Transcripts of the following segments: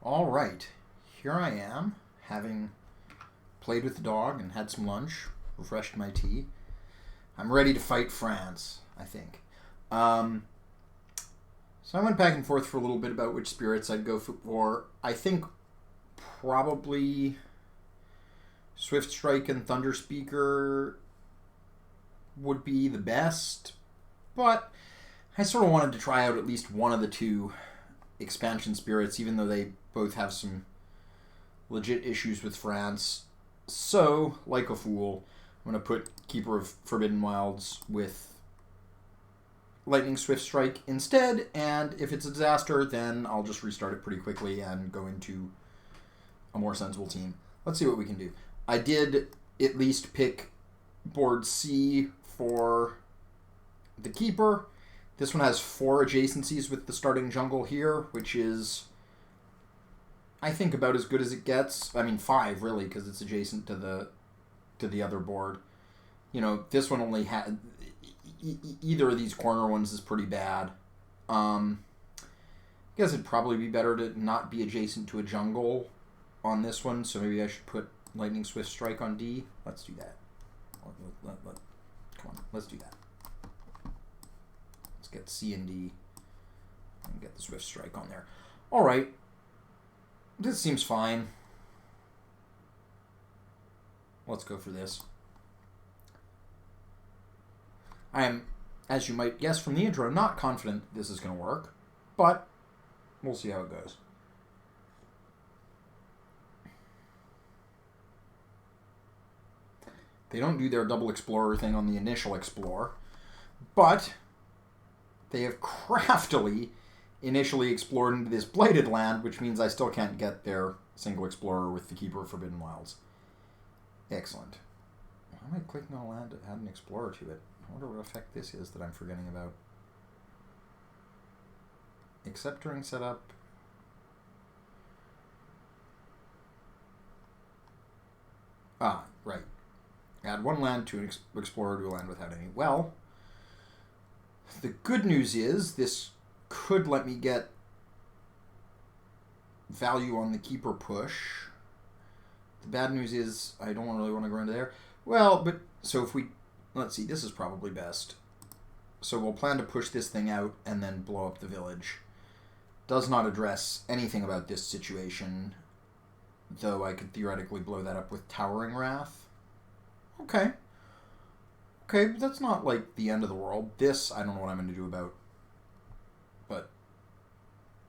All right, here I am, having played with the dog and had some lunch, refreshed my tea. I'm ready to fight France, I think. So I went back and forth for a little bit about which spirits I'd go for. I think probably Swift Strike and Thunderspeaker would be the best, but I sort of wanted to try out at least one of the two expansion spirits, even though they both have some legit issues with France. So, like a fool, I'm going to put Keeper of Forbidden Wilds with Lightning Swift Strike instead, and if it's a disaster, then I'll just restart it pretty quickly and go into a more sensible team. Let's see what we can do. I did at least pick board C for the Keeper. This one has 4 adjacencies with the starting jungle here, which is, I think, about as good as it gets. I mean, 5, really, because it's adjacent to the other board. You know, this one only had... Either of these corner ones is pretty bad. I guess it'd probably be better to not be adjacent to a jungle on this one, so maybe I should put Lightning Swift Strike on D. Let's do that. Come on, let's do that. Let's get C and D and get the Swift Strike on there. All right. This seems fine. Let's go for this. I am, as you might guess from the intro, not confident this is going to work, but we'll see how it goes. They don't do their double explorer thing on the initial explore, but they have craftily initially explored into this blighted land, which means I still can't get their single explorer with the Keeper of Forbidden Wilds. Excellent. Why am I clicking on a land that had an explorer to it? I wonder what effect this is that I'm forgetting about. Except during setup. Ah, right. Add 1 land to an explorer to a land without any. Well, the good news is this could let me get value on the Keeper push. The bad news is I don't really want to go into there. Well, but so if we... Let's see, this is probably best. So we'll plan to push this thing out and then blow up the village. Does not address anything about this situation, though I could theoretically blow that up with Towering Wrath. Okay. Okay, but that's not like the end of the world. This, I don't know what I'm going to do about. But,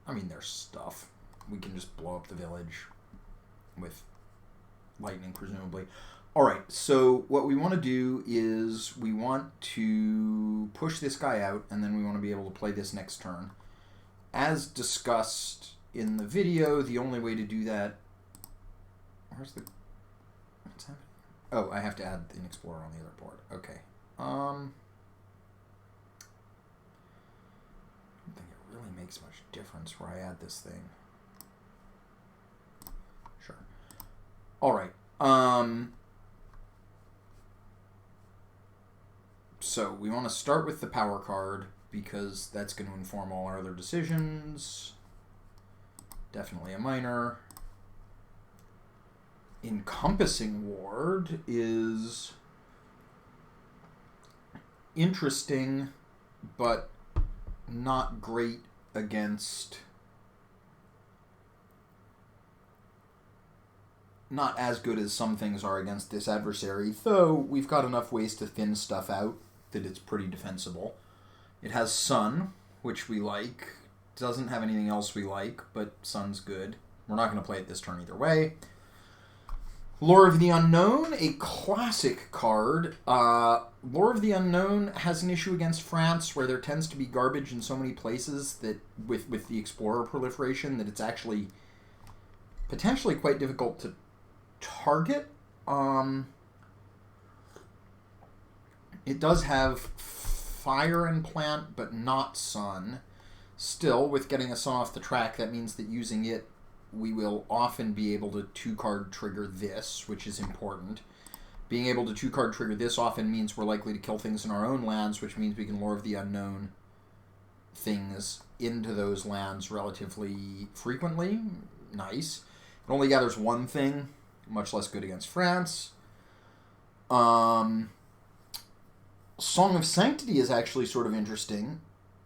I mean, there's stuff. We can just blow up the village with lightning, presumably. Alright, so what we want to do is we want to push this guy out, and then we want to be able to play this next turn. As discussed in the video, the only way to do that... Where's the... What's happening? Oh, I have to add an explorer on the other board. Okay. I don't think it really makes much difference where I add this thing. Sure. Alright. So we want to start with the power card because that's going to inform all our other decisions. Definitely a minor. Encompassing Ward is interesting, but not great against... Not as good as some things are against this adversary, though we've got enough ways to thin stuff out that it's pretty defensible. It has Sun, which we like. Doesn't have anything else we like, but Sun's good. We're not going to play it this turn either way. Lore of the Unknown, a classic card. Lore of the Unknown has an issue against France where there tends to be garbage in so many places that with the Explorer proliferation that it's actually potentially quite difficult to target. It does have Fire and Plant, but not Sun. Still, with getting a Sun off the track, that means that using it, we will often be able to 2-card trigger this, which is important. Being able to 2-card trigger this often means we're likely to kill things in our own lands, which means we can Lore of the Unknown things into those lands relatively frequently. Nice. It only gathers one thing. Much less good against France. Song of Sanctity is actually sort of interesting.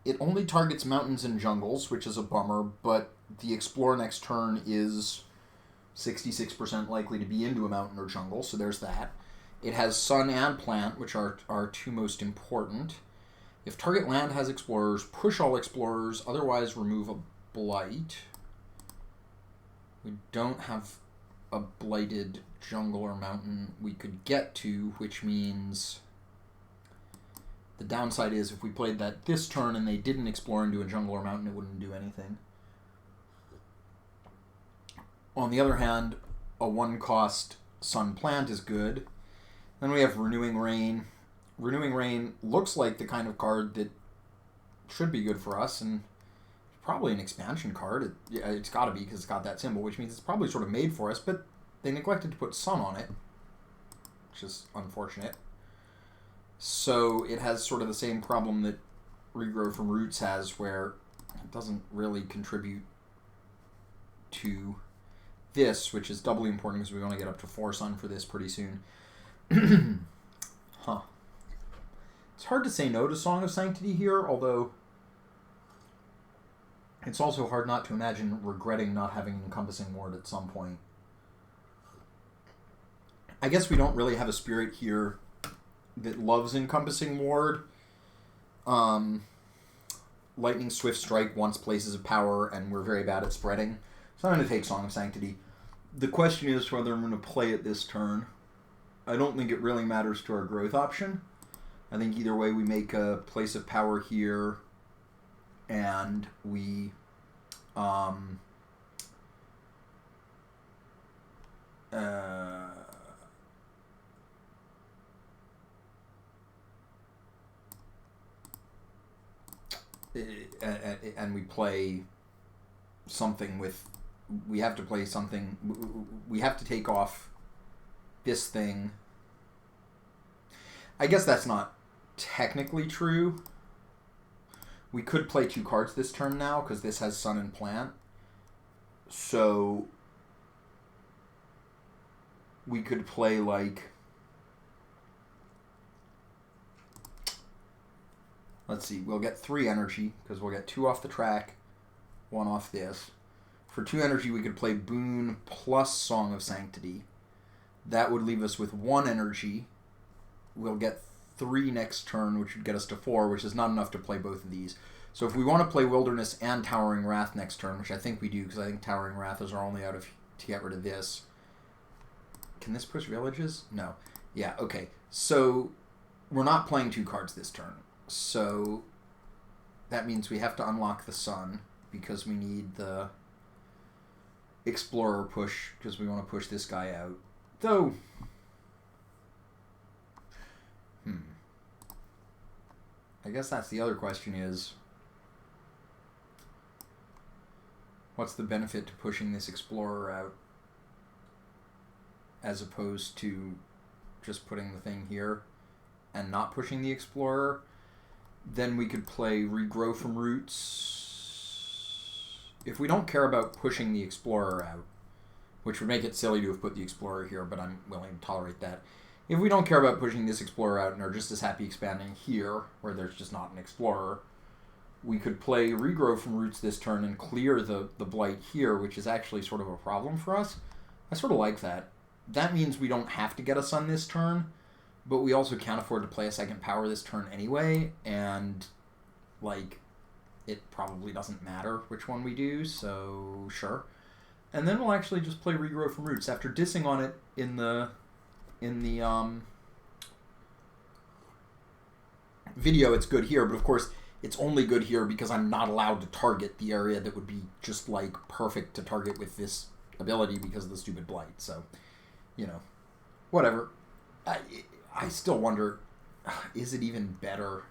It only targets mountains and jungles, which is a bummer, but the Explorer next turn is 66% likely to be into a mountain or jungle, so there's that. It has Sun and Plant, which are our two most important. If target land has Explorers, push all Explorers, otherwise remove a Blight. We don't have a blighted jungle or mountain we could get to, which means the downside is if we played that this turn and they didn't explore into a jungle or mountain, it wouldn't do anything. On the other hand, a 1-cost Sun Plant is good. Then we have Renewing Rain. Renewing Rain looks like the kind of card that should be good for us, and probably an expansion card. It's got to be because it's got that symbol, which means it's probably sort of made for us, but they neglected to put Sun on it, which is unfortunate. So it has sort of the same problem that Regrow from Roots has, where it doesn't really contribute to this, which is doubly important because we want to get up to 4 Sun for this pretty soon. Huh. It's hard to say no to Song of Sanctity here, although it's also hard not to imagine regretting not having Encompassing Ward at some point. I guess we don't really have a spirit here that loves Encompassing Ward. Lightning Swift Strike wants places of power, and we're very bad at spreading. So I'm going to take Song of Sanctity. The question is whether I'm going to play it this turn. I don't think it really matters to our growth option. I think either way we make a place of power here, and we and we play something with, we have to play something, we have to take off this thing. I guess that's not technically true. We could play 2 cards this turn now, because this has Sun and Plant. So we could play like, let's see, we'll get 3 energy, because we'll get 2 off the track, 1 off this. For 2 energy, we could play Boon plus Song of Sanctity. That would leave us with 1 energy. We'll get 3 next turn, which would get us to 4, which is not enough to play both of these. So if we want to play Wilderness and Towering Wrath next turn, which I think we do, because I think Towering Wrath is our only out of to get rid of this. Can this push villages? No. Yeah, okay. So we're not playing 2 cards this turn. So that means we have to unlock the Sun, because we need the Explorer push, because we want to push this guy out. Though, I guess that's the other question is, what's the benefit to pushing this Explorer out as opposed to just putting the thing here and not pushing the Explorer? Then we could play Regrow from Roots. If we don't care about pushing the Explorer out, which would make it silly to have put the Explorer here, but I'm willing to tolerate that. If we don't care about pushing this Explorer out and are just as happy expanding here, where there's just not an Explorer, we could play Regrow from Roots this turn and clear the Blight here, which is actually sort of a problem for us. I sort of like that. That means we don't have to get a Sun this turn, but we also can't afford to play a second power this turn anyway, and, like, it probably doesn't matter which one we do, so sure. And then we'll actually just play Regrow from Roots. After dissing on it in the video, it's good here, but of course it's only good here because I'm not allowed to target the area that would be just like perfect to target with this ability because of the stupid Blight. So, you know, whatever. I still wonder, is it even better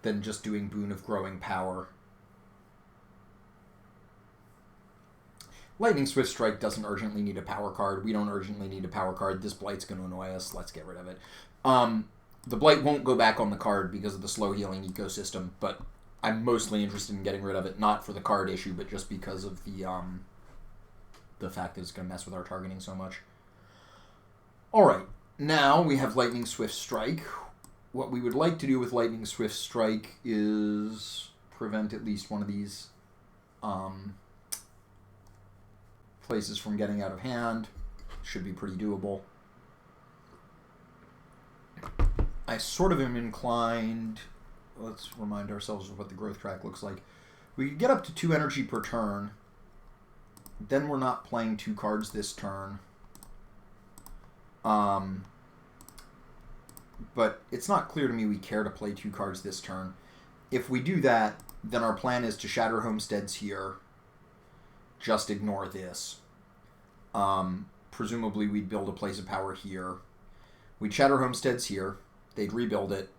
than just doing Boon of Growing Power? Lightning Swift Strike doesn't urgently need a power card. We don't urgently need a power card. This Blight's going to annoy us. Let's get rid of it. The Blight won't go back on the card because of the slow healing ecosystem, but I'm mostly interested in getting rid of it, not for the card issue, but just because of the the fact that it's going to mess with our targeting so much. Alright, now we have Lightning Swift Strike. What we would like to do with Lightning Swift Strike is prevent at least one of these places from getting out of hand. Should be pretty doable. I sort of am inclined... Let's remind ourselves of what the growth track looks like. We could get up to 2 energy per turn. Then we're not playing 2 cards this turn. But it's not clear to me we care to play 2 cards this turn. If we do that, then our plan is to shatter homesteads here. Just ignore this. Presumably we'd build a place of power here. We'd shatter homesteads here. They'd rebuild it.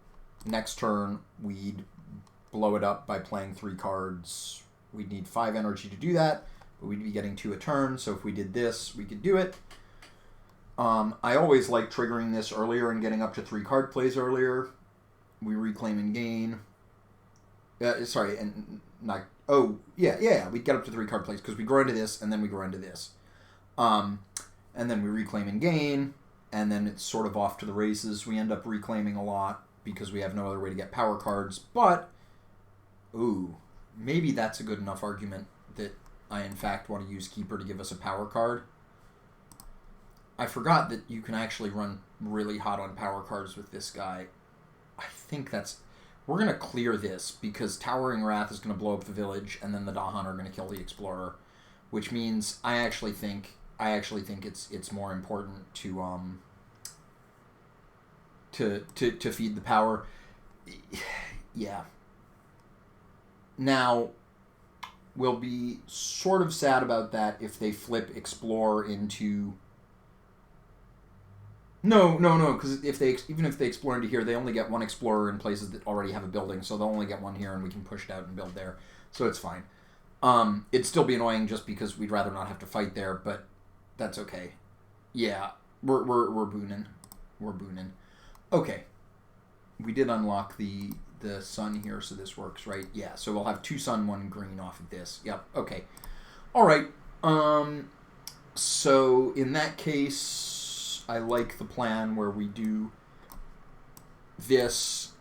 Next turn, we'd blow it up by playing 3 cards. We'd need 5 energy to do that, but we'd be getting 2 a turn, so if we did this, we could do it. I always like triggering this earlier and getting up to 3 card plays earlier. We reclaim and gain. Sorry, and not... Oh, yeah, we'd get up to 3 card plays, because we grow into this, and then we grow into this. And then we reclaim and gain, and then it's sort of off to the races. We end up reclaiming a lot, because we have no other way to get power cards, but... Ooh, maybe that's a good enough argument that I, in fact, want to use Keeper to give us a power card. I forgot that you can actually run really hot on power cards with this guy. I think that's... We're going to clear this, because Towering Wrath is going to blow up the village, and then the Dahan are going to kill the Explorer, which means I actually think it's more important to feed the power. Yeah. Now, we'll be sort of sad about that if they flip Explore into... No, because even if they explore into here, they only get 1 Explorer in places that already have a building, so they'll only get 1 here, and we can push it out and build there. So it's fine. It'd still be annoying just because we'd rather not have to fight there, but that's okay. Yeah, we're booning. We're booning. Okay. We did unlock the sun here, so this works, right? Yeah, so we'll have 2 sun, 1 green off of this. Yep, okay. Alright, so in that case... I like the plan where we do this,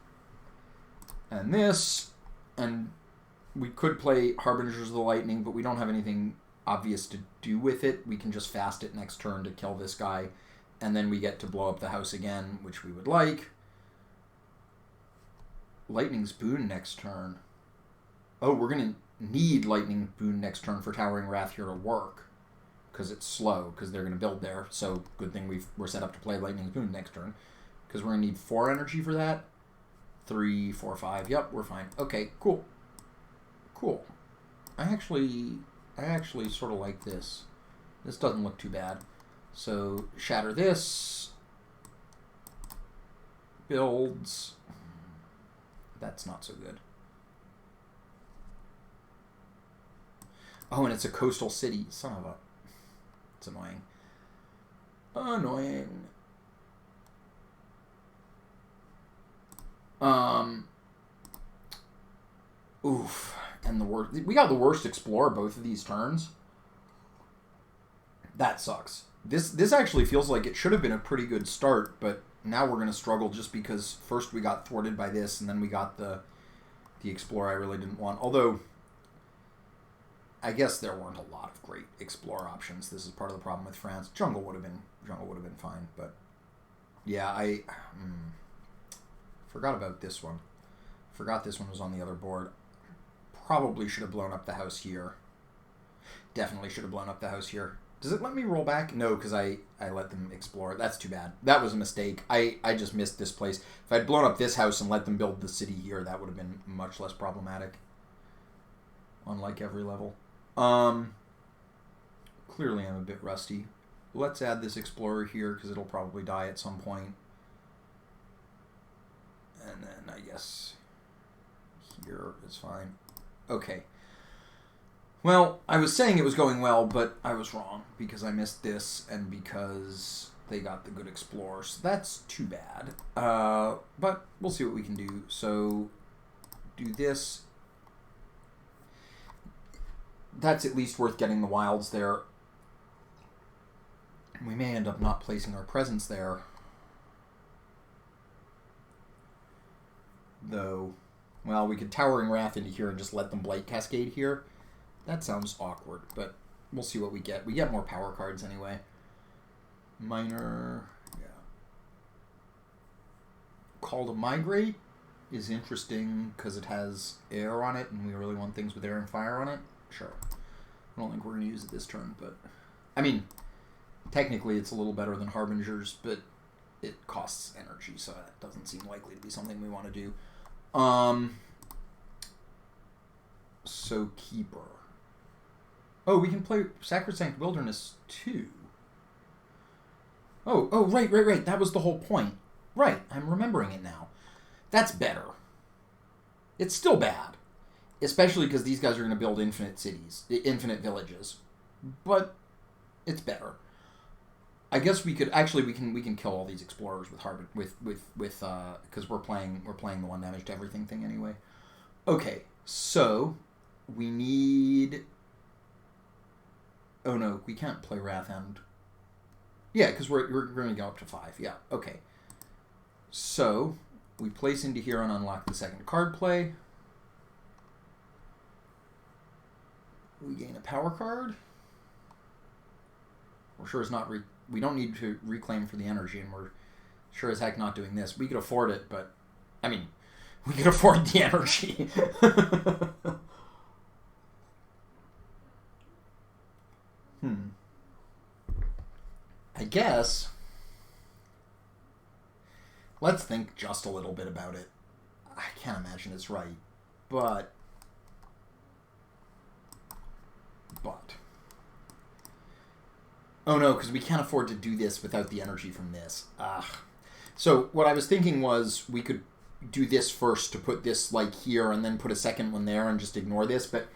and we could play Harbingers of the Lightning, but we don't have anything obvious to do with it. We can just fast it next turn to kill this guy, and then we get to blow up the house again, which we would like. Lightning's Boon next turn. Oh, we're going to need Lightning Boon next turn for Towering Wrath here to work. Because it's slow, because they're going to build there. So, good thing we're set up to play Lightning's Boon next turn. Because we're going to need 4 energy for that. 3, 4, 5. Yep, we're fine. Okay, cool. Cool. I actually sort of like this. This doesn't look too bad. So, shatter this. Builds. That's not so good. Oh, and it's a coastal city. Son of a... It's annoying. Annoying. Oof. And the worst... We got the worst Explorer both of these turns. That sucks. This actually feels like it should have been a pretty good start, but now we're going to struggle just because first we got thwarted by this, and then we got the Explorer I really didn't want. Although... I guess there weren't a lot of great Explore options. This is part of the problem with France. Jungle would have been fine, but yeah, I forgot about this one. Forgot this one was on the other board. Probably should have blown up the house here. Definitely should have blown up the house here. Does it let me roll back? No, because I let them explore. That's too bad. That was a mistake. I just missed this place. If I'd blown up this house and let them build the city here, that would have been much less problematic. Unlike every level. Clearly I'm a bit rusty. Let's add this Explorer here, because it'll probably die at some point. And then I guess here is fine. Okay. Well, I was saying it was going well, but I was wrong, because I missed this, and because they got the good Explorer. So that's too bad. But we'll see what we can do. So, do this. That's at least worth getting the wilds there. We may end up not placing our presence there. Though, well, we could Towering Wrath into here and just let them Blight Cascade here. That sounds awkward, but we'll see what we get. We get more power cards anyway. Minor, yeah. Call to Migrate is interesting because it has air on it, and we really want things with air and fire on it. Sure. I don't think we're going to use it this turn, but... I mean, technically it's a little better than Harbingers, but it costs energy, so that doesn't seem likely to be something we want to do. So Keeper. Oh, we can play Sacrosanct Wilderness too. Oh, right. That was the whole point. Right, I'm remembering it now. That's better. It's still bad. Especially because these guys are going to build infinite cities, infinite villages. But it's better. I guess we could actually we can kill all these explorers with because we're playing the 1 damage to everything thing anyway. Okay, so we need. Oh no, we can't play Wrath End. Yeah, because we're going to go up to 5. Yeah, okay. So we place into here and unlock the second card play. We gain a power card. We're sure as not. We don't need to reclaim for the energy, and we're sure as heck not doing this. We could afford it, but I mean, we could afford the energy. I guess. Let's think just a little bit about it. I can't imagine it's right, but. Oh no, because we can't afford to do this without the energy from this. So what I was thinking was we could do this first to put this like here and then put a second one there and just ignore this, but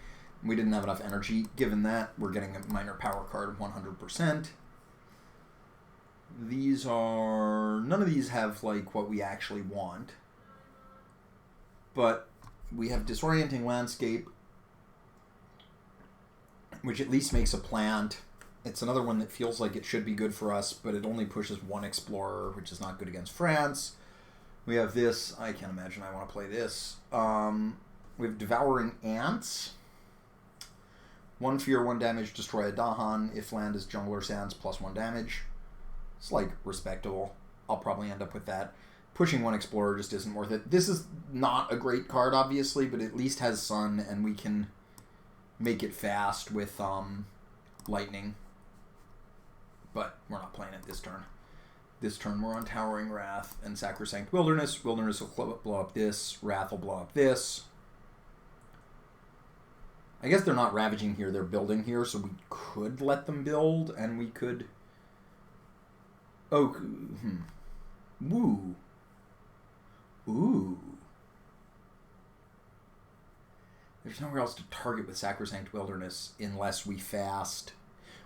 we didn't have enough energy. Given that, we're getting a minor power card of 100%. These are... None of these have like what we actually want. But we have Disorienting Landscape, which at least makes a plant. It's another one that feels like it should be good for us, but it only pushes 1 explorer, which is not good against France. We have this. I can't imagine I want to play this. We have Devouring Ants. 1 fear, 1 damage, destroy a Dahan. If land is Jungler Sands, plus 1 damage. It's like respectable. I'll probably end up with that. Pushing 1 explorer just isn't worth it. This is not a great card, obviously, but it at least has Sun, and we can make it fast with Lightning. But we're not playing it this turn. This turn we're on Towering Wrath and Sacrosanct Wilderness. Wilderness will blow up this. Wrath will blow up this. I guess they're not ravaging here. They're building here, so we could let them build, and we could... Oh, Woo. Ooh. There's nowhere else to target with Sacrosanct Wilderness unless we fast...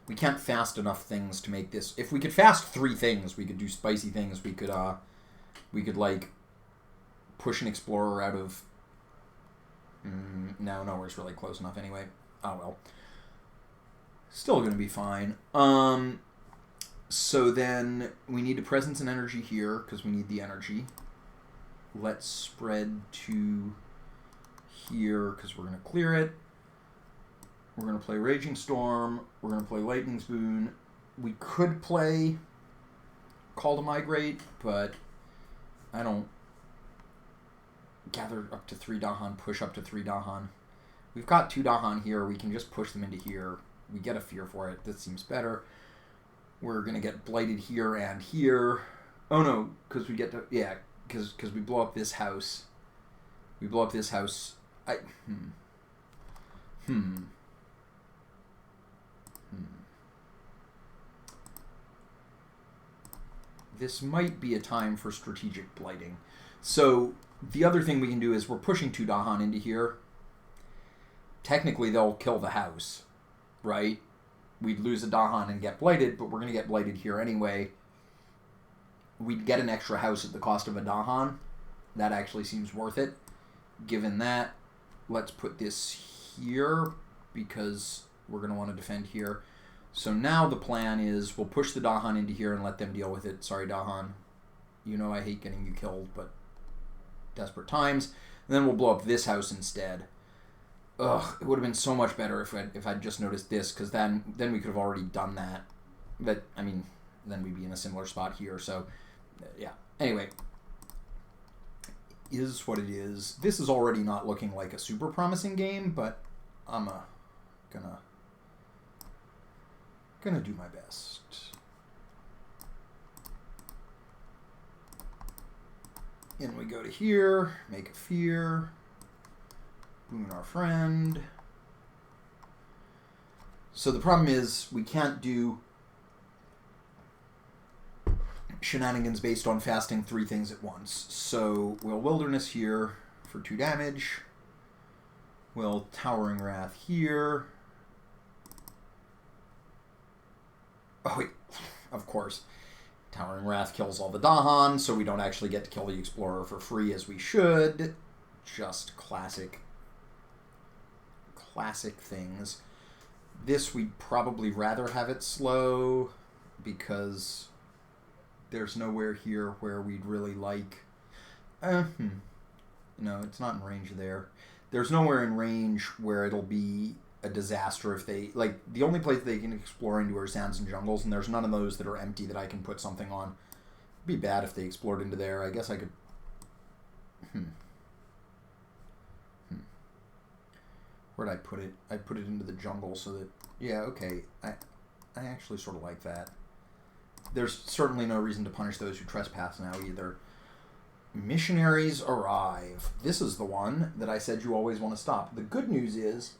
We can't fast enough things to make this... If we could fast 3 things, we could do spicy things. We could like, push an explorer out of... No, nowhere's really close enough anyway. Oh, well. Still going to be fine. So then we need a presence and energy here, because we need the energy. Let's spread to here, because we're going to clear it. We're going to play Raging Storm. We're going to play Lightning's Boon. We could play Call to Migrate, but I don't... Gather up to 3 Dahan, push up to 3 Dahan. We've got 2 Dahan here. We can just push them into here. We get a fear for it. That seems better. We're going to get blighted here and here. Oh no, because we get to... Yeah, because we blow up this house. We blow up this house. This might be a time for strategic blighting. So the other thing we can do is we're pushing 2 Dahan into here. Technically, they'll kill the house, right? We'd lose a Dahan and get blighted, but we're going to get blighted here anyway. We'd get an extra house at the cost of a Dahan. That actually seems worth it. Given that, let's put this here because we're going to want to defend here. So now the plan is we'll push the Dahan into here and let them deal with it. Sorry, Dahan. You know I hate getting you killed, but desperate times. And then we'll blow up this house instead. Ugh, it would have been so much better if I'd just noticed this, because then we could have already done that. But, I mean, then we'd be in a similar spot here. So, yeah. Anyway, is what it is. This is already not looking like a super promising game, but I'm gonna do my best. And we go to here, make a fear, boon our friend. So the problem is we can't do shenanigans based on fasting 3 things at once. So we'll Wilderness here for 2 damage. We'll Towering Wrath here. Oh wait, of course. Towering Wrath kills all the Dahan, so we don't actually get to kill the Explorer for free as we should. Just classic things. This we'd probably rather have it slow because there's nowhere here where we'd really like... No, it's not in range there. There's nowhere in range where it'll be a disaster if they... Like, the only place they can explore into are sands and jungles, and there's none of those that are empty that I can put something on. It'd be bad if they explored into there. I guess I could... Where'd I put it? I put it into the jungle so that... Yeah, okay. I actually sort of like that. There's certainly no reason to punish those who trespass now either. Missionaries arrive. This is the one that I said you always want to stop. The good news is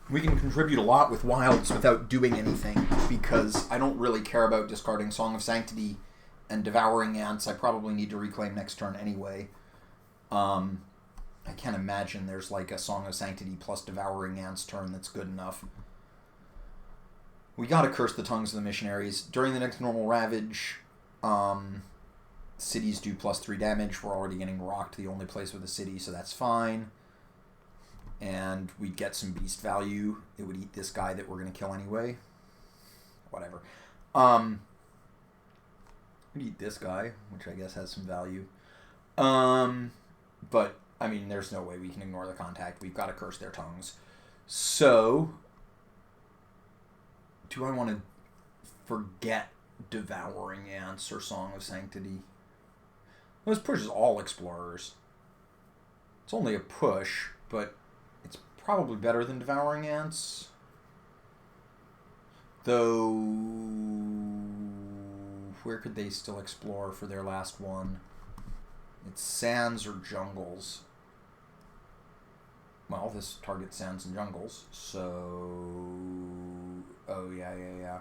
we can contribute a lot with wilds without doing anything, because I don't really care about discarding Song of Sanctity and Devouring Ants. I probably need to reclaim next turn anyway. I can't imagine there's like a Song of Sanctity plus Devouring Ants turn that's good enough. We gotta curse the tongues of the missionaries. During the next normal Ravage, cities do +3 damage. We're already getting rocked the only place with a city, so that's fine. And we'd get some beast value. It would eat this guy that we're going to kill anyway. Whatever. We'd eat this guy, which I guess has some value. But, I mean, there's no way we can ignore the contact. We've got to curse their tongues. So, do I want to forget Devouring Ants or Song of Sanctity? Well, this pushes all explorers. It's only a push, but it's probably better than Devouring Ants. Though, where could they still explore for their last one? It's sands or jungles. Well, this targets sands and jungles, so... Oh, yeah.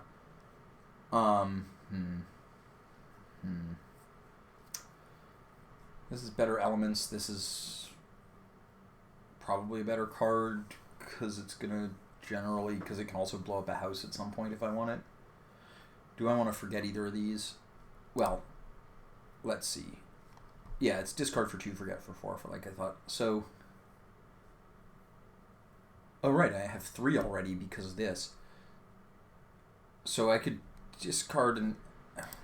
This is better elements. This is probably a better card because it's going to generally... Because it can also blow up a house at some point if I want it. Do I want to forget either of these? Well, let's see. Yeah, it's discard for 2, forget for 4, for like I thought. So... Oh, right, I have 3 already because of this. So I could discard and...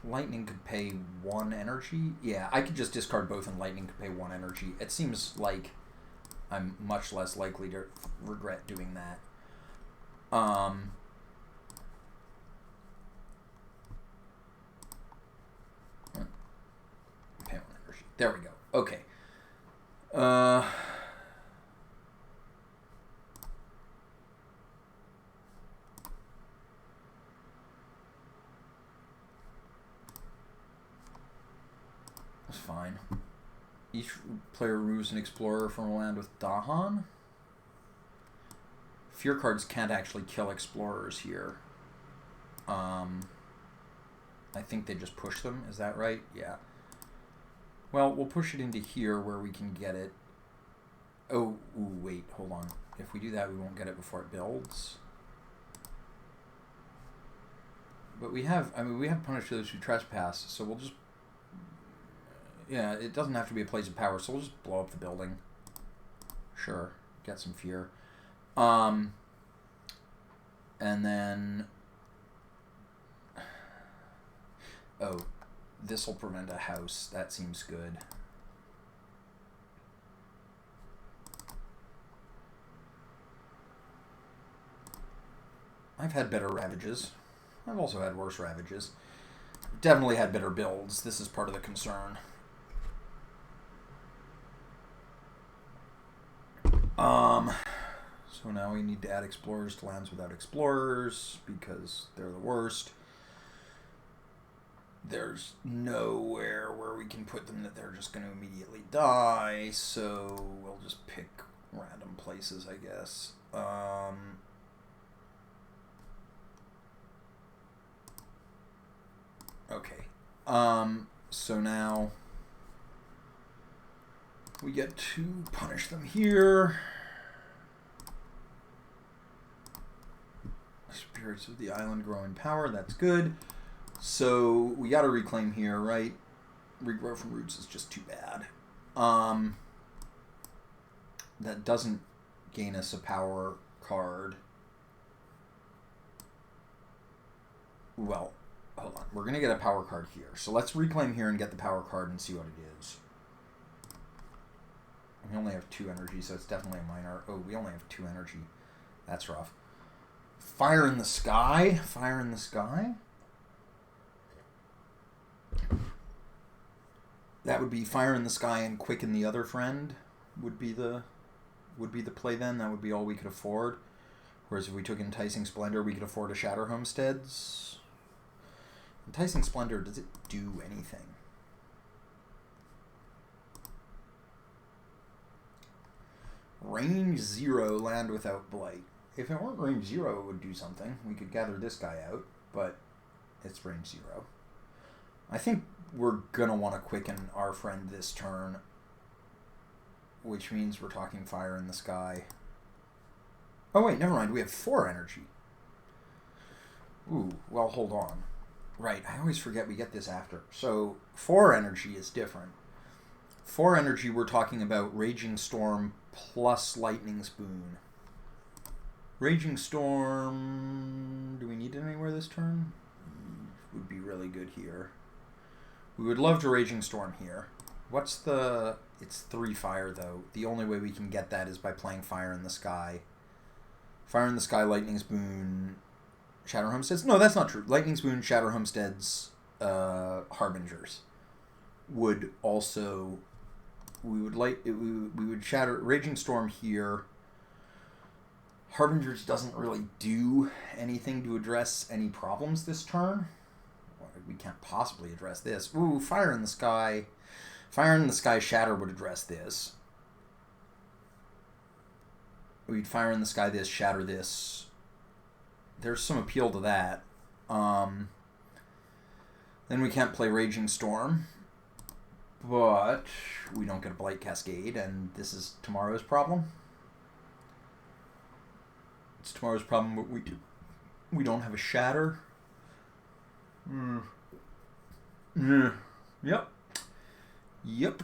Lightning could pay 1 energy? Yeah, I could just discard both and Lightning could pay 1 energy. It seems like I'm much less likely to regret doing that. Pay 1 energy. There we go. Okay. Fine. Each player removes an explorer from a land with Dahan. Fear cards can't actually kill explorers here. I think they just push them. Is that right? Yeah. Well, we'll push it into here where we can get it. Oh, ooh, wait, hold on. If we do that, we won't get it before it builds. But we have, we have punish those who trespass, so we'll just... Yeah, it doesn't have to be a place of power, so we'll just blow up the building. Sure, get some fear. And And then... Oh, this will prevent a house. That seems good. I've had better Ravages. I've also had worse Ravages. Definitely had better builds. This is part of the concern. So now we need to add Explorers to lands without Explorers because they're the worst. There's nowhere where we can put them that they're just going to immediately die, so we'll just pick random places, I guess. Okay. So now we get to punish them here. Spirits of the island grow in power. That's good. So we got to reclaim here, right? Regrow from roots is just too bad. That doesn't gain us a power card. Well, hold on. We're going to get a power card here. So let's reclaim here and get the power card and see what it is. We only have 2 energy, so it's definitely a minor. Oh, we only have 2 energy. That's rough. Fire in the Sky? Fire in the Sky? That would be Fire in the Sky and Quicken the Other Friend would be the play then. That would be all we could afford. Whereas if we took Enticing Splendor, we could afford a Shatter Homesteads. Enticing Splendor, does it do anything? Range 0, land without blight. If it weren't range 0, it would do something. We could gather this guy out, but it's range 0. I think we're going to want to quicken our friend this turn, which means we're talking Fire in the Sky. Oh, wait, never mind. We have 4 energy. Ooh, well, hold on. Right, I always forget we get this after. So 4 energy is different. 4 energy, we're talking about Raging Storm plus Lightning's Boon. Raging Storm, do we need it anywhere this turn? Would be really good here. We would love to Raging Storm here. What's the... It's 3 fire, though. The only way we can get that is by playing Fire in the Sky. Fire in the Sky, Lightning's Boon, Shatter Homesteads. No, that's not true. Lightning's Boon, Shatter Homesteads, Harbingers would also... We would Shatter... Raging Storm here. Harbingers doesn't really do anything to address any problems this turn. We can't possibly address this. Ooh, Fire in the Sky. Fire in the Sky Shatter would address this. We'd Fire in the Sky this, Shatter this. There's some appeal to that. Then we can't play Raging Storm. But we don't get a Blight Cascade, and this is tomorrow's problem. It's tomorrow's problem, but we don't have a Shatter. Yep.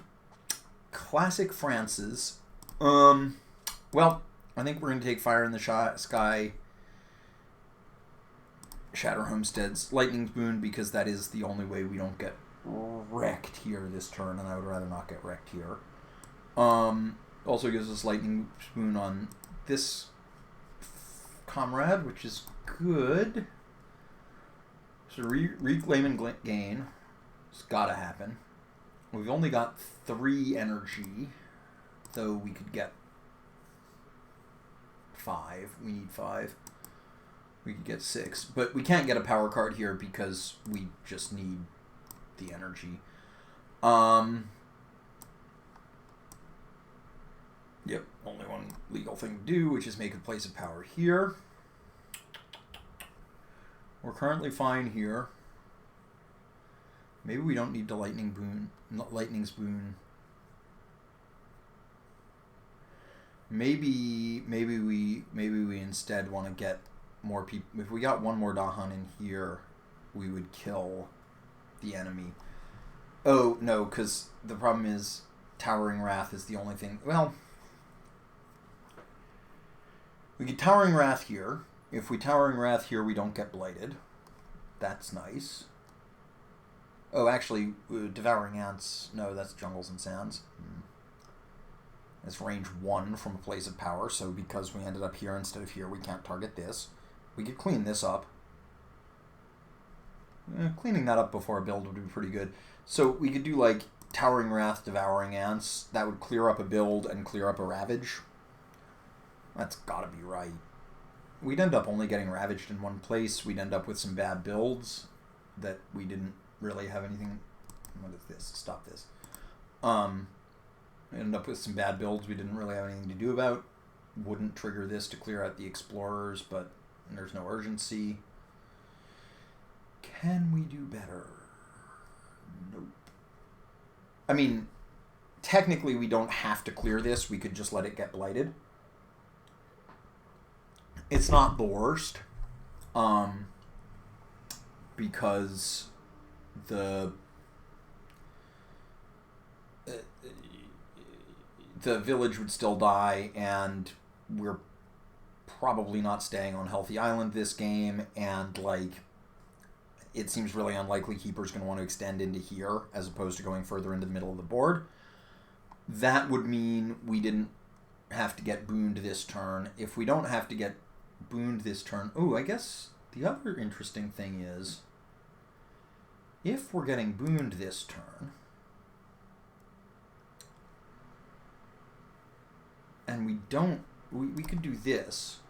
Classic France's. Well, I think we're going to take Fire in the Sky, Shatter Homesteads, Lightning's Boon, because that is the only way we don't get wrecked here this turn, and I would rather not get wrecked here. Also gives us Lightning's Boon on this Comrade, which is good. So reclaim and gain. It's gotta happen. We've only got 3 energy, though we could get 5. We need 5. We could get 6, but we can't get a power card here because we just need the energy. Yep, only one legal thing to do, which is make a place of power here. We're currently fine here. Maybe we don't need the Lightning's Boon. Maybe we instead want to get more people. If we got one more Dahan in here, we would kill the enemy. Oh no, because the problem is Towering Wrath is the only thing. Well, we get Towering Wrath here. If we Towering Wrath here, we don't get blighted. That's nice. Oh, actually, Devouring Ants. No, that's Jungles and Sands. It's range 1 from a place of power, so because we ended up here instead of here, we can't target this. We could clean this up. Cleaning that up before a build would be pretty good. So we could do like Towering Wrath, Devouring Ants. That would clear up a build and clear up a Ravage. That's gotta be right. We'd end up only getting Ravaged in one place. We'd end up with some bad builds that we didn't really have anything... What is this? Stop this. We ended up with some bad builds we didn't really have anything to do about. Wouldn't trigger this to clear out the Explorers, but there's no urgency. Can we do better? Nope. I mean, technically we don't have to clear this. We could just let it get blighted. It's not the worst. Because the village would still die, and we're probably not staying on Healthy Island this game, and like it seems really unlikely Keeper's going to want to extend into here as opposed to going further into the middle of the board. That would mean we didn't have to get booned this turn. If we don't have to get booned this turn... Oh, I guess the other interesting thing is if we're getting booned this turn and we don't... We could do this.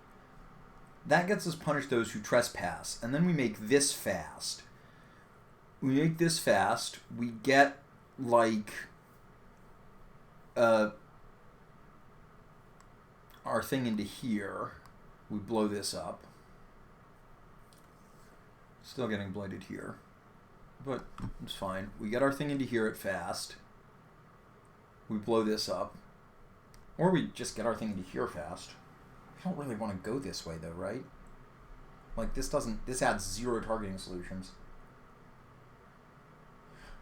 That gets us punish those who trespass. And then we make this fast. We make this fast. We get, like, our thing into here. We blow this up. Still getting blighted here. But it's fine. We get our thing into here at fast. We blow this up. Or we just get our thing into here fast. I don't really want to go this way, though, right? Like, this adds 0 targeting solutions.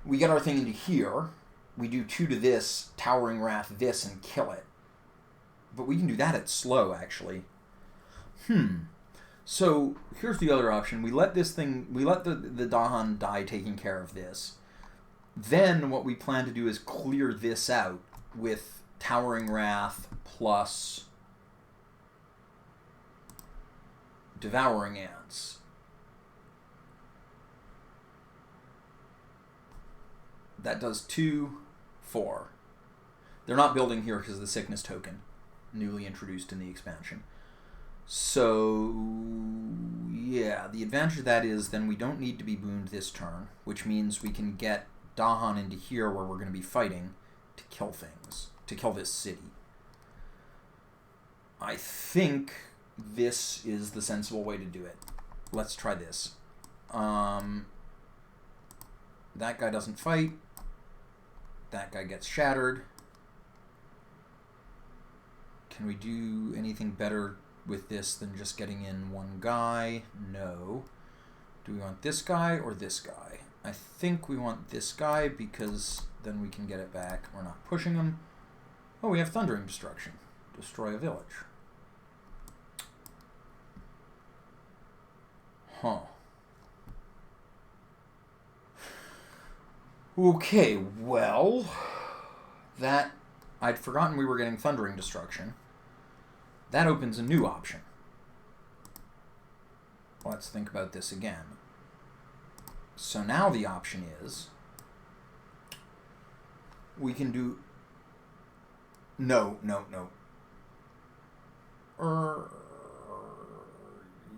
We get our thing into here. We do 2 to this, Towering Wrath this, and kill it. But we can do that at slow, actually. So, here's the other option. We let this thing... We let the Dahan die taking care of this. Then, what we plan to do is clear this out with Towering Wrath plus Devouring Ants. That does 2, 4. They're not building here because of the sickness token, newly introduced in the expansion. So, yeah, the advantage of that is then we don't need to be booned this turn, which means we can get Dahan into here where we're going to be fighting to kill things, to kill this city. I think this is the sensible way to do it. Let's try this. That guy doesn't fight. That guy gets shattered. Can we do anything better with this than just getting in one guy? No. Do we want this guy or this guy? I think we want this guy because then we can get it back. We're not pushing him. Oh, we have Thundering Destruction. Destroy a village. Huh. Okay, well, that... I'd forgotten we were getting Thundering Destruction. That opens a new option. Let's think about this again. So now the option is... We can do... No.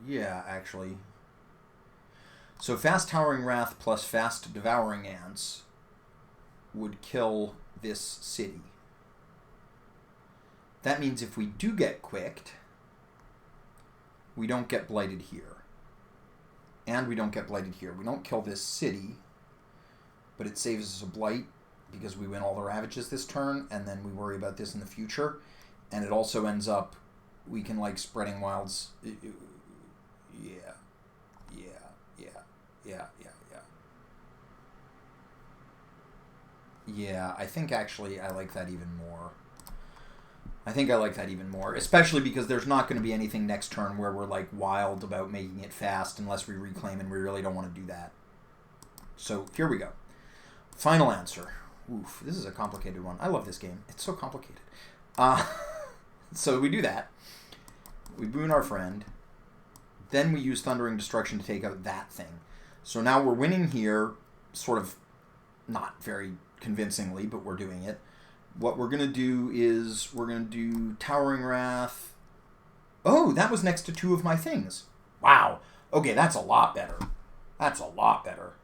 Yeah, actually. So Fast Towering Wrath plus Fast Devouring Ants would kill this city. That means if we do get quicked, we don't get blighted here. And we don't get blighted here. We don't kill this city, but it saves us a blight because we win all the Ravages this turn, and then we worry about this in the future. And it also ends up, we can, like, Spreading Wilds. Yeah, I think actually I like that even more. I think I like that even more, especially because there's not going to be anything next turn where we're like wild about making it fast unless we reclaim, and we really don't want to do that. So here we go. Final answer. Oof, this is a complicated one. I love this game. It's so complicated. So we do that. We boon our friend. Then we use Thundering Destruction to take out that thing. So now we're winning here, sort of not very convincingly, but we're doing it. What we're going to do is we're going to do Towering Wrath. Oh, that was next to two of my things. Wow. Okay, that's a lot better. That's a lot better.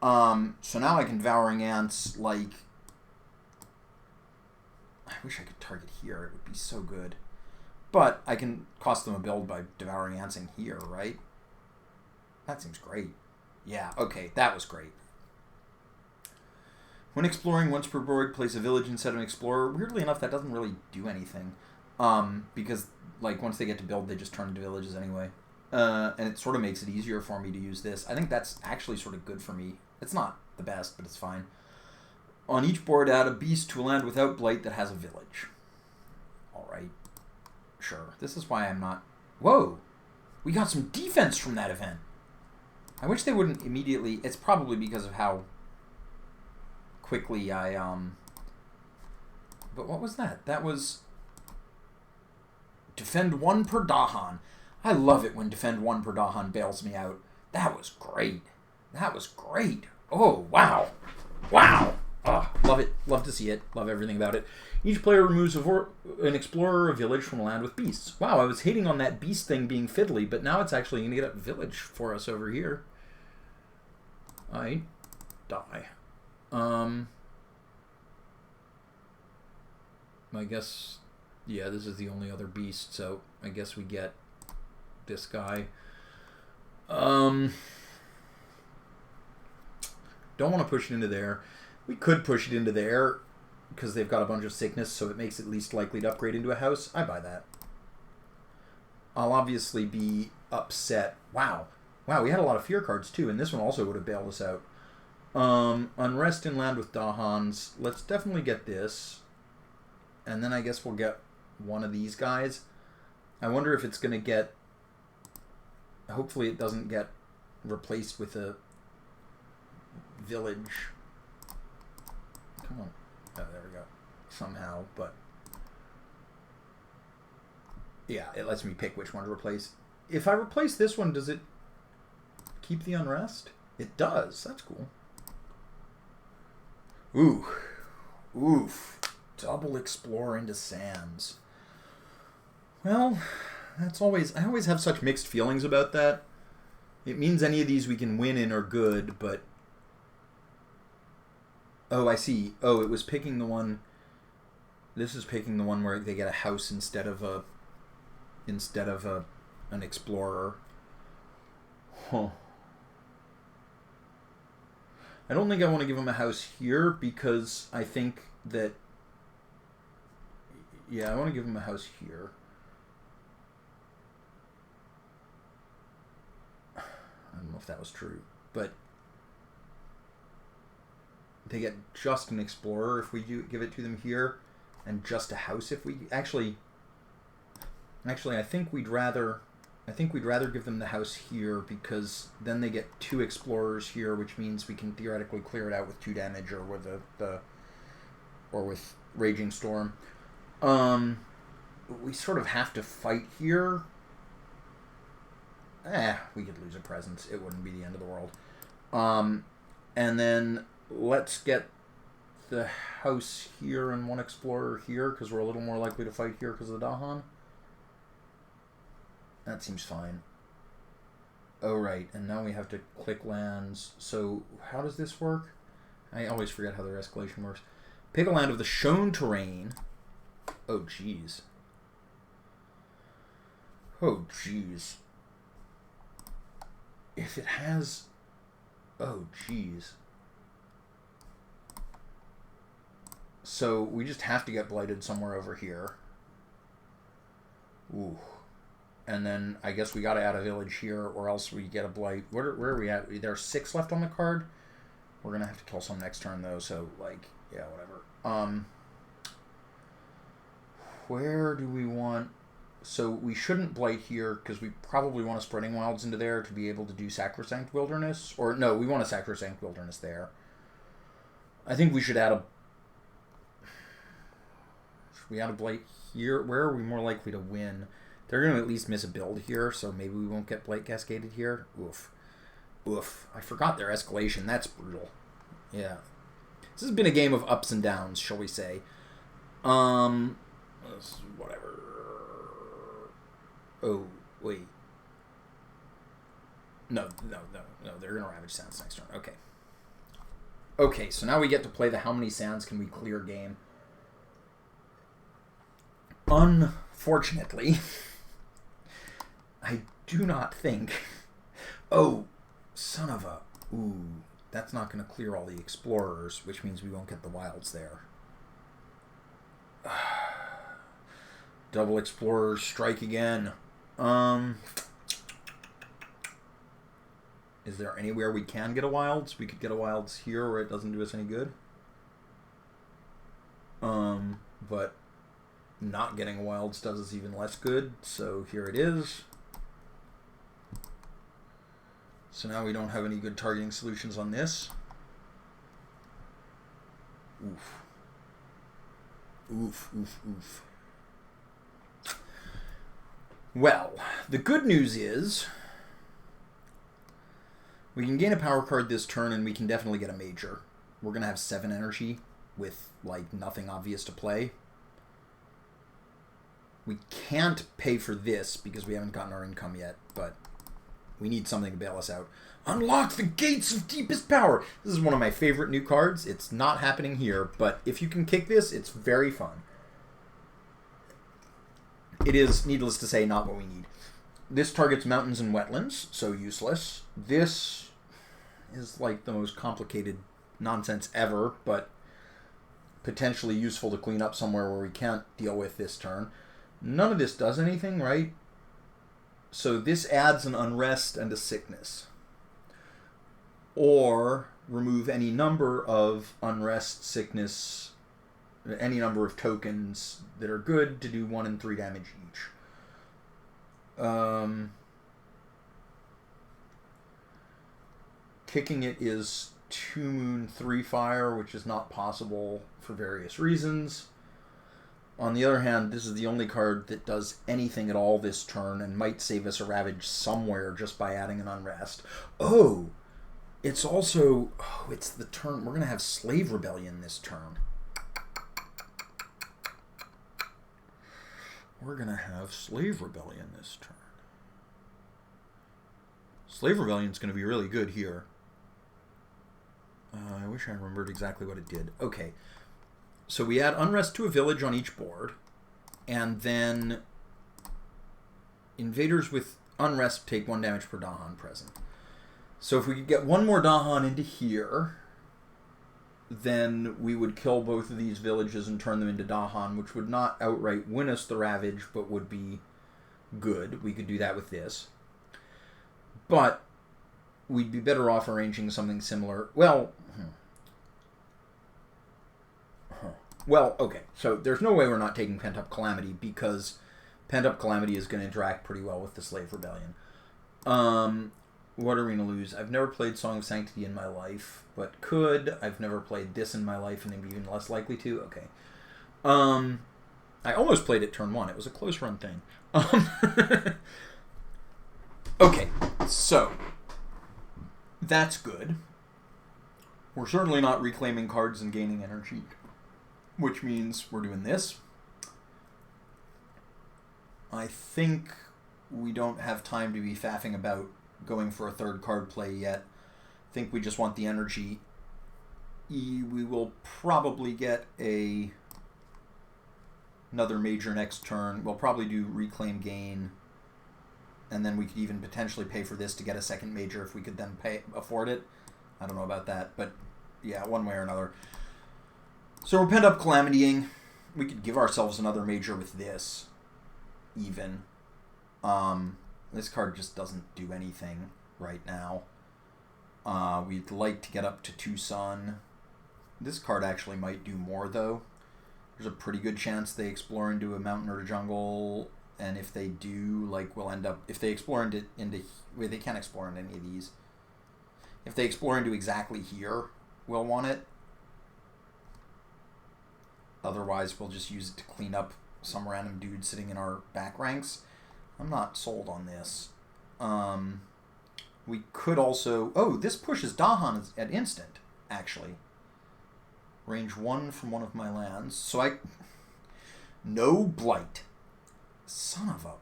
So now I can Devouring Ants, like... I wish I could target here. It would be so good. But I can cost them a build by Devouring Antsing here, right? That seems great. Yeah, okay, that was great. When exploring once per board, place a village instead of an explorer. Weirdly enough, that doesn't really do anything. Because, like, once they get to build, they just turn into villages anyway. And it sort of makes it easier for me to use this. I think that's actually sort of good for me. It's not the best, but it's fine. On each board, add a beast to a land without blight that has a village. Alright. Sure. This is why I'm not... Whoa! We got some defense from that event! I wish they wouldn't immediately... It's probably because of how quickly I... But what was that? That was... Defend 1 per Dahan. I love it when Defend 1 per Dahan bails me out. That was great. That was great. Oh, wow. Wow. Oh, love it. Love to see it. Love everything about it. Each player removes an explorer or a village from a land with beasts. Wow, I was hating on that beast thing being fiddly, but now it's actually going to get a village for us over here. I die. I guess, yeah, this is the only other beast, so I guess we get this guy. Don't want to push it into there. We could push it into there because they've got a bunch of sickness, so it makes it least likely to upgrade into a house. I buy that. I'll obviously be upset. Wow. Wow, we had a lot of fear cards too, and this one also would have bailed us out. Unrest in land with Dahans. Let's definitely get this. And then I guess we'll get one of these guys. I wonder if it's going to get... Hopefully it doesn't get replaced with a village. Come on. Oh, there we go. Somehow, but... Yeah, it lets me pick which one to replace. If I replace this one, does it keep the unrest? It does. That's cool. Ooh. Oof. Double explore into sands. Well, that's always... I always have such mixed feelings about that. It means any of these we can win in are good, but... Oh, I see. Oh, it was picking the one... This is picking the one where they get a house instead of an explorer. Huh. I don't think I want to give him a house here because I think that... Yeah, I want to give him a house here. I don't know if that was true, but they get just an explorer if we give it to them here, and just a house if we actually I think we'd rather give them the house here because then they get 2 explorers here, which means we can theoretically clear it out with 2 damage or with with Raging Storm. We sort of have to fight here. We could lose a presence. It wouldn't be the end of the world. And then let's get the house here and 1 explorer here because we're a little more likely to fight here because of the Dahan. That seems fine. Oh, right. And now we have to click lands. So how does this work? I always forget how their escalation works. Pick a land of the shown terrain. Oh, jeez. Oh, jeez. If it has... Oh, jeez. So we just have to get blighted somewhere over here. Ooh. And then I guess we got to add a village here or else we get a blight. Where are we at? There are 6 left on the card. We're going to have to kill some next turn, though. So, like, yeah, whatever. Where do we want... So we shouldn't blight here because we probably want a Spreading Wilds into there to be able to do Sacrosanct Wilderness. Or no, we want a Sacrosanct Wilderness there. I think we should add a... Should we add a blight here? Where are we more likely to win? They're going to at least miss a build here, so maybe we won't get blight cascaded here. Oof. Oof. I forgot their escalation. That's brutal. Yeah. This has been a game of ups and downs, shall we say. Whatever. Oh, wait. No. They're going to Ravage Sands next turn. Okay. Okay, so now we get to play the how many sands can we clear game. Unfortunately, I do not think... Oh, son of a... Ooh, that's not going to clear all the explorers, which means we won't get the wilds there. Double explorers strike again. Is there anywhere we can get a wilds? We could get a wilds here where it doesn't do us any good. But not getting a wilds does us even less good, so here it is. So now we don't have any good targeting solutions on this. Oof. Oof, oof, oof. Well, the good news is we can gain a power card this turn and we can definitely get a major. We're going to have 7 energy with, like, nothing obvious to play. We can't pay for this because we haven't gotten our income yet, but we need something to bail us out. Unlock the gates of deepest power! This is one of my favorite new cards. It's not happening here, but if you can kick this, it's very fun. It is, needless to say, not what we need. This targets mountains and wetlands, so useless. This is like the most complicated nonsense ever, but potentially useful to clean up somewhere where we can't deal with this turn. None of this does anything, right? So this adds an unrest and a sickness. Or remove any number of unrest, sickness, any number of tokens that are good to do 1 and 3 damage each. Kicking it is 2 moon, 3 fire, which is not possible for various reasons. On the other hand, this is the only card that does anything at all this turn and might save us a ravage somewhere just by adding an unrest. Oh! It's also... Oh, it's the turn... We're going to have Slave Rebellion this turn. We're going to have Slave Rebellion this turn. Slave Rebellion is going to be really good here. I wish I remembered exactly what it did. Okay. So we add Unrest to a village on each board. And then invaders with Unrest take 1 damage per Dahan present. So if we could get 1 more Dahan into here, then we would kill both of these villages and turn them into Dahan, which would not outright win us the Ravage, but would be good. We could do that with this. But we'd be better off arranging something similar. Well, okay. So there's no way we're not taking Pent-Up Calamity, because Pent-Up Calamity is going to interact pretty well with the Slave Rebellion. What are we going to lose? I've never played Song of Sanctity in my life, but could. I've never played this in my life, and I'm even less likely to. Okay. I almost played it turn 1. It was a close run thing. Okay, so that's good. We're certainly not reclaiming cards and gaining energy, which means we're doing this. I think we don't have time to be faffing about going for a 3rd card play yet. I think we just want the energy. We will probably get another major next turn. We'll probably do Reclaim Gain, and then we could even potentially pay for this to get a 2nd major if we could then afford it. I don't know about that, but yeah, one way or another. So we're Pent-Up Calamitying. We could give ourselves another major with this, even. This card just doesn't do anything right now. We'd like to get up to 2 Sun. This card actually might do more, though. There's a pretty good chance they explore into a mountain or a jungle, and if they do, like, we'll end up... If they explore into well, they can't explore into any of these. If they explore into exactly here, we'll want it. Otherwise, we'll just use it to clean up some random dude sitting in our back ranks. I'm not sold on this. We could also... Oh, this pushes Dahan at instant, actually. Range 1 from one of my lands. So I... No blight. Son of a...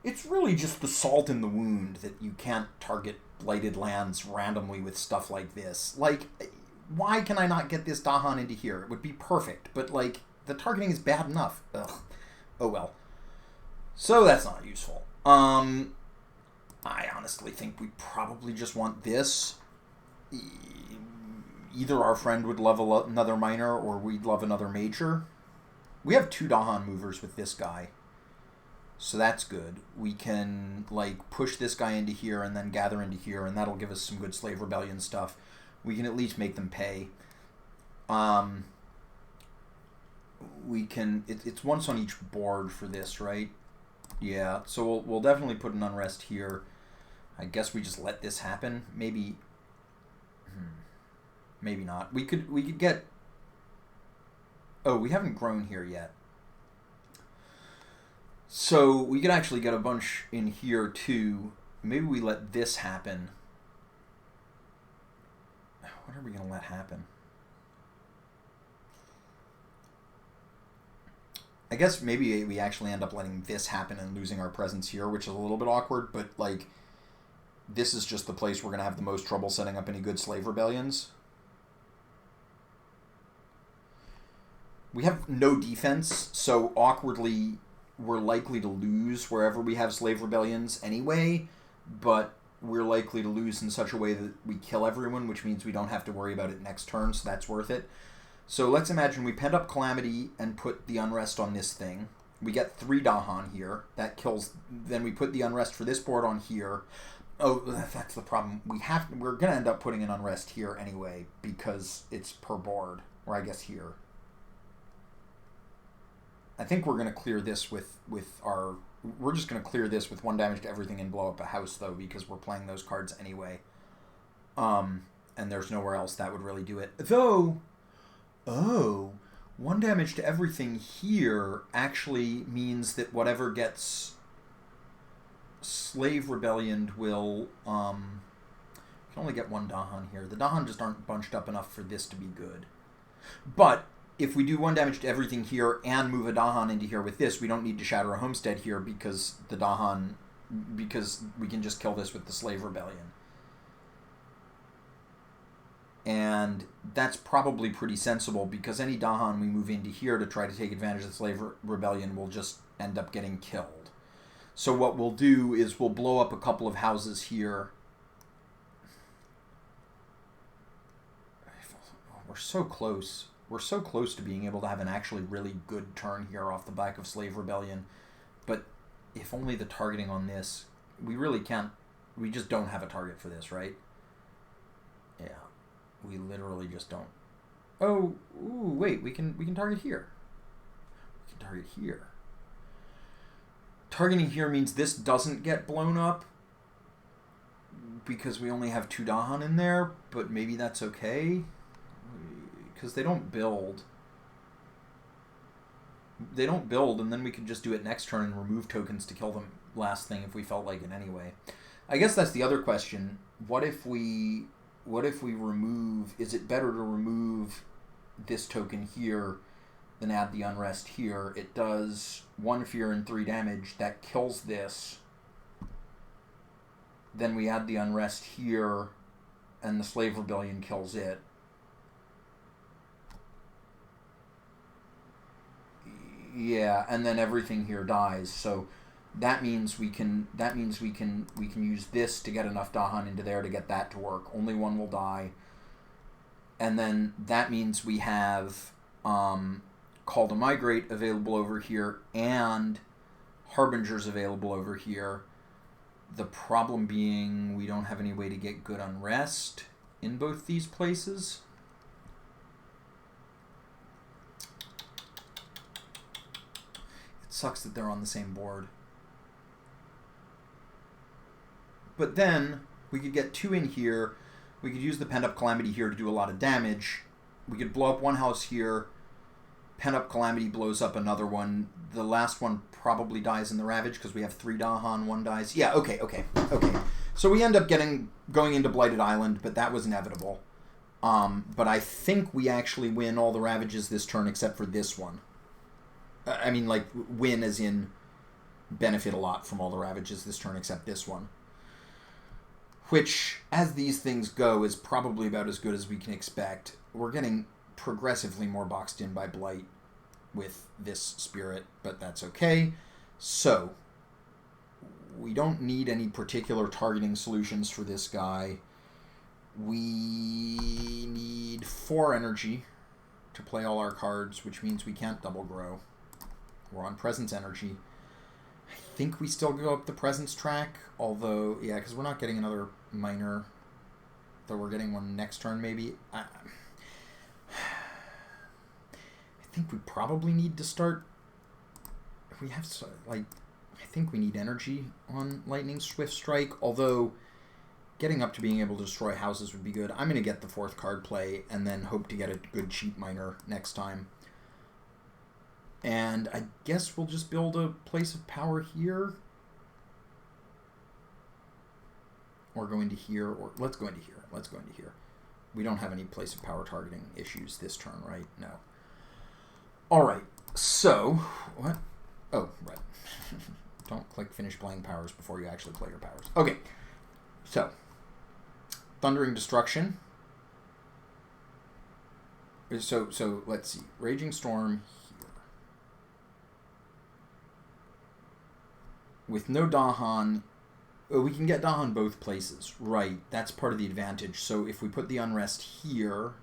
It's really just the salt in the wound that you can't target blighted lands randomly with stuff like this. Like, why can I not get this Dahan into here? It would be perfect, but, like, the targeting is bad enough. Ugh. Oh well. So that's not useful. I honestly think we probably just want this. Either our friend would love another minor, or we'd love another major. We have 2 Dahan movers with this guy. So that's good. We can, like, push this guy into here and then gather into here, and that'll give us some good Slave Rebellion stuff. We can at least make them pay. We can... It's once on each board for this, right? Yeah, so we'll definitely put an unrest here. I guess we just let this happen. Maybe... Maybe not. We could get... Oh, we haven't grown here yet. So we could actually get a bunch in here too. Maybe we let this happen. What are we going to let happen? I guess maybe we actually end up letting this happen and losing our presence here, which is a little bit awkward, but, like, this is just the place we're going to have the most trouble setting up any good slave rebellions. We have no defense, so awkwardly we're likely to lose wherever we have slave rebellions anyway, but we're likely to lose in such a way that we kill everyone, which means we don't have to worry about it next turn, so that's worth it. So let's imagine we penned up Calamity and put the Unrest on this thing. We get 3 Dahan here. That kills... Then we put the Unrest for this board on here. Oh, that's the problem. We're going to end up putting an Unrest here anyway, because it's per board, or I guess here. I think we're going to clear this with our... We're just going to clear this with 1 damage to everything and blow up a house, though, because we're playing those cards anyway. And there's nowhere else that would really do it. Though... Oh, 1 damage to everything here actually means that whatever gets Slave Rebellioned will... can only get 1 Dahan here. The Dahan just aren't bunched up enough for this to be good. But if we do 1 damage to everything here and move a Dahan into here with this, we don't need to shatter a homestead here because the Dahan... Because we can just kill this with the Slave Rebellion. And that's probably pretty sensible because any Dahan we move into here to try to take advantage of the Slave Rebellion will just end up getting killed. So what we'll do is we'll blow up a couple of houses here. We're so close. We're so close to being able to have an actually really good turn here off the back of Slave Rebellion. But if only the targeting on this... We really can't... We just don't have a target for this, right? Yeah. We literally just don't. Oh, ooh, wait, we can target here. We can target here. Targeting here means this doesn't get blown up because we only have 2 Dahan in there, but maybe that's okay because they don't build. They don't build, and then we can just do it next turn and remove tokens to kill them last thing if we felt like it anyway. I guess that's the other question. What if we remove... Is it better to remove this token here than add the Unrest here? It does 1 fear and 3 damage. That kills this. Then we add the Unrest here, and the Slave Rebellion kills it. Yeah, and then everything here dies. So that means we can use this to get enough Dahan into there to get that to work. Only 1 will die. And then that means we have Call to Migrate available over here and Harbingers available over here. The problem being we don't have any way to get good Unrest in both these places. sucks that they're on the same board. But then we could get 2 in here. We could use the Pent-Up Calamity here to do a lot of damage. We could blow up one house here. Pent-Up Calamity blows up another one. The last one probably dies in the Ravage because we have 3 Dahan, 1 dies. Yeah, okay. So we end up going into Blighted Island, but that was inevitable. But I think we actually win all the Ravages this turn except for this one. I mean, like, win as in benefit a lot from all the Ravages this turn except this one. Which, as these things go, is probably about as good as we can expect. We're getting progressively more boxed in by Blight with this spirit, but that's okay. So, we don't need any particular targeting solutions for this guy. We need 4 energy to play all our cards, which means we can't double grow. We're on Presence energy. I think we still go up the Presence track, although, yeah, because we're not getting another minor, though we're getting one next turn, maybe. I think we probably need to start, we have, like, I think we need energy on Lightning Swift Strike, although getting up to being able to destroy houses would be good. I'm going to get the 4th card play and then hope to get a good cheap minor next time. And I guess we'll just build a Place of Power here. Or go into here, or let's go into here. Let's go into here. We don't have any Place of Power targeting issues this turn, right? No. All right. So, what? Oh, right. Don't click Finish Playing Powers before you actually play your powers. Okay. So, Thundering Destruction. So let's see. Raging Storm here. With no Dahan, we can get Dahan both places. Right, that's part of the advantage. So if we put the Unrest here,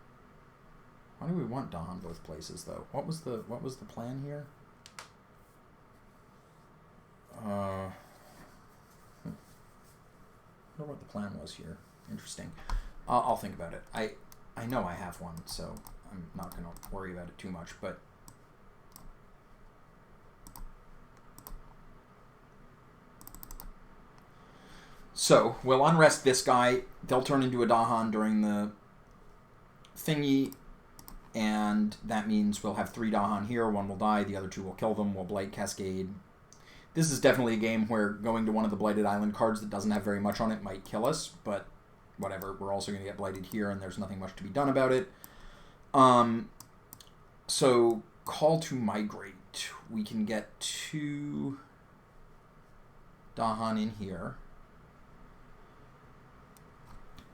why do we want Dahan both places though? What was the plan here? I don't know what the plan was here. Interesting. I'll think about it. I know I have one, so I'm not going to worry about it too much, but so we'll unrest this guy. They'll turn into a Dahan during the thingy, and that means we'll have 3 Dahan here. 1 will die, the other 2 will kill them. We'll Blight Cascade. This is definitely a game where going to one of the Blighted Island cards that doesn't have very much on it might kill us, but whatever. We're also going to get blighted here, and there's nothing much to be done about it. So, Call to Migrate. We can get 2 Dahan in here.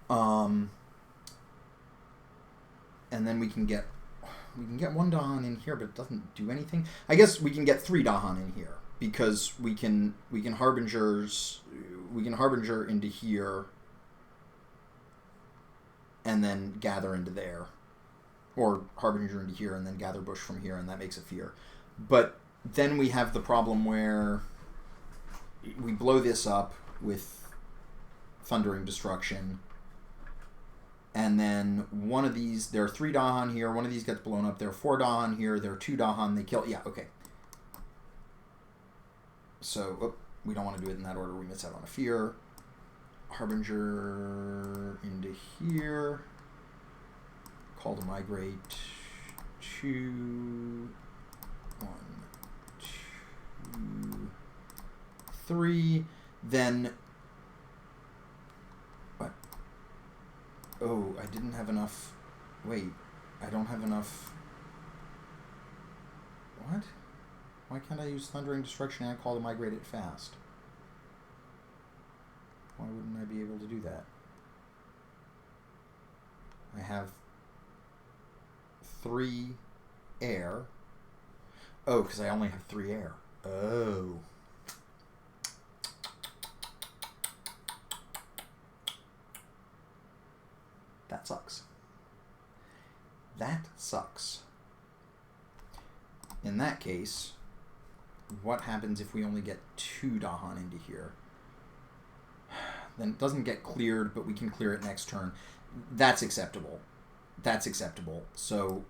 And then we can get 1 Dahan in here, but it doesn't do anything. I guess we can get 3 Dahan in here because we can Harbinger into here and then gather into there, or Harbinger into here and then gather Bush from here, and that makes a fear. But then we have the problem where we blow this up with Thundering Destruction. And then one of these, there are 3 Dahan here. One of these gets blown up. There are 4 Dahan here. There are 2 Dahan. They kill. Yeah, okay. So, we don't want to do it in that order. We miss out on a fear. Harbinger into here. Call to Migrate. 2, 1, 2, 3. Then... Oh, I didn't have enough... Wait, I don't have enough... What? Why can't I use Thundering Destruction and Call to Migrate it fast? Why wouldn't I be able to do that? I have 3 air. Oh, because I only have 3 air. Oh. That sucks. That sucks. In that case, what happens if we only get 2 Dahan into here? Then it doesn't get cleared, but we can clear it next turn. That's acceptable. That's acceptable. So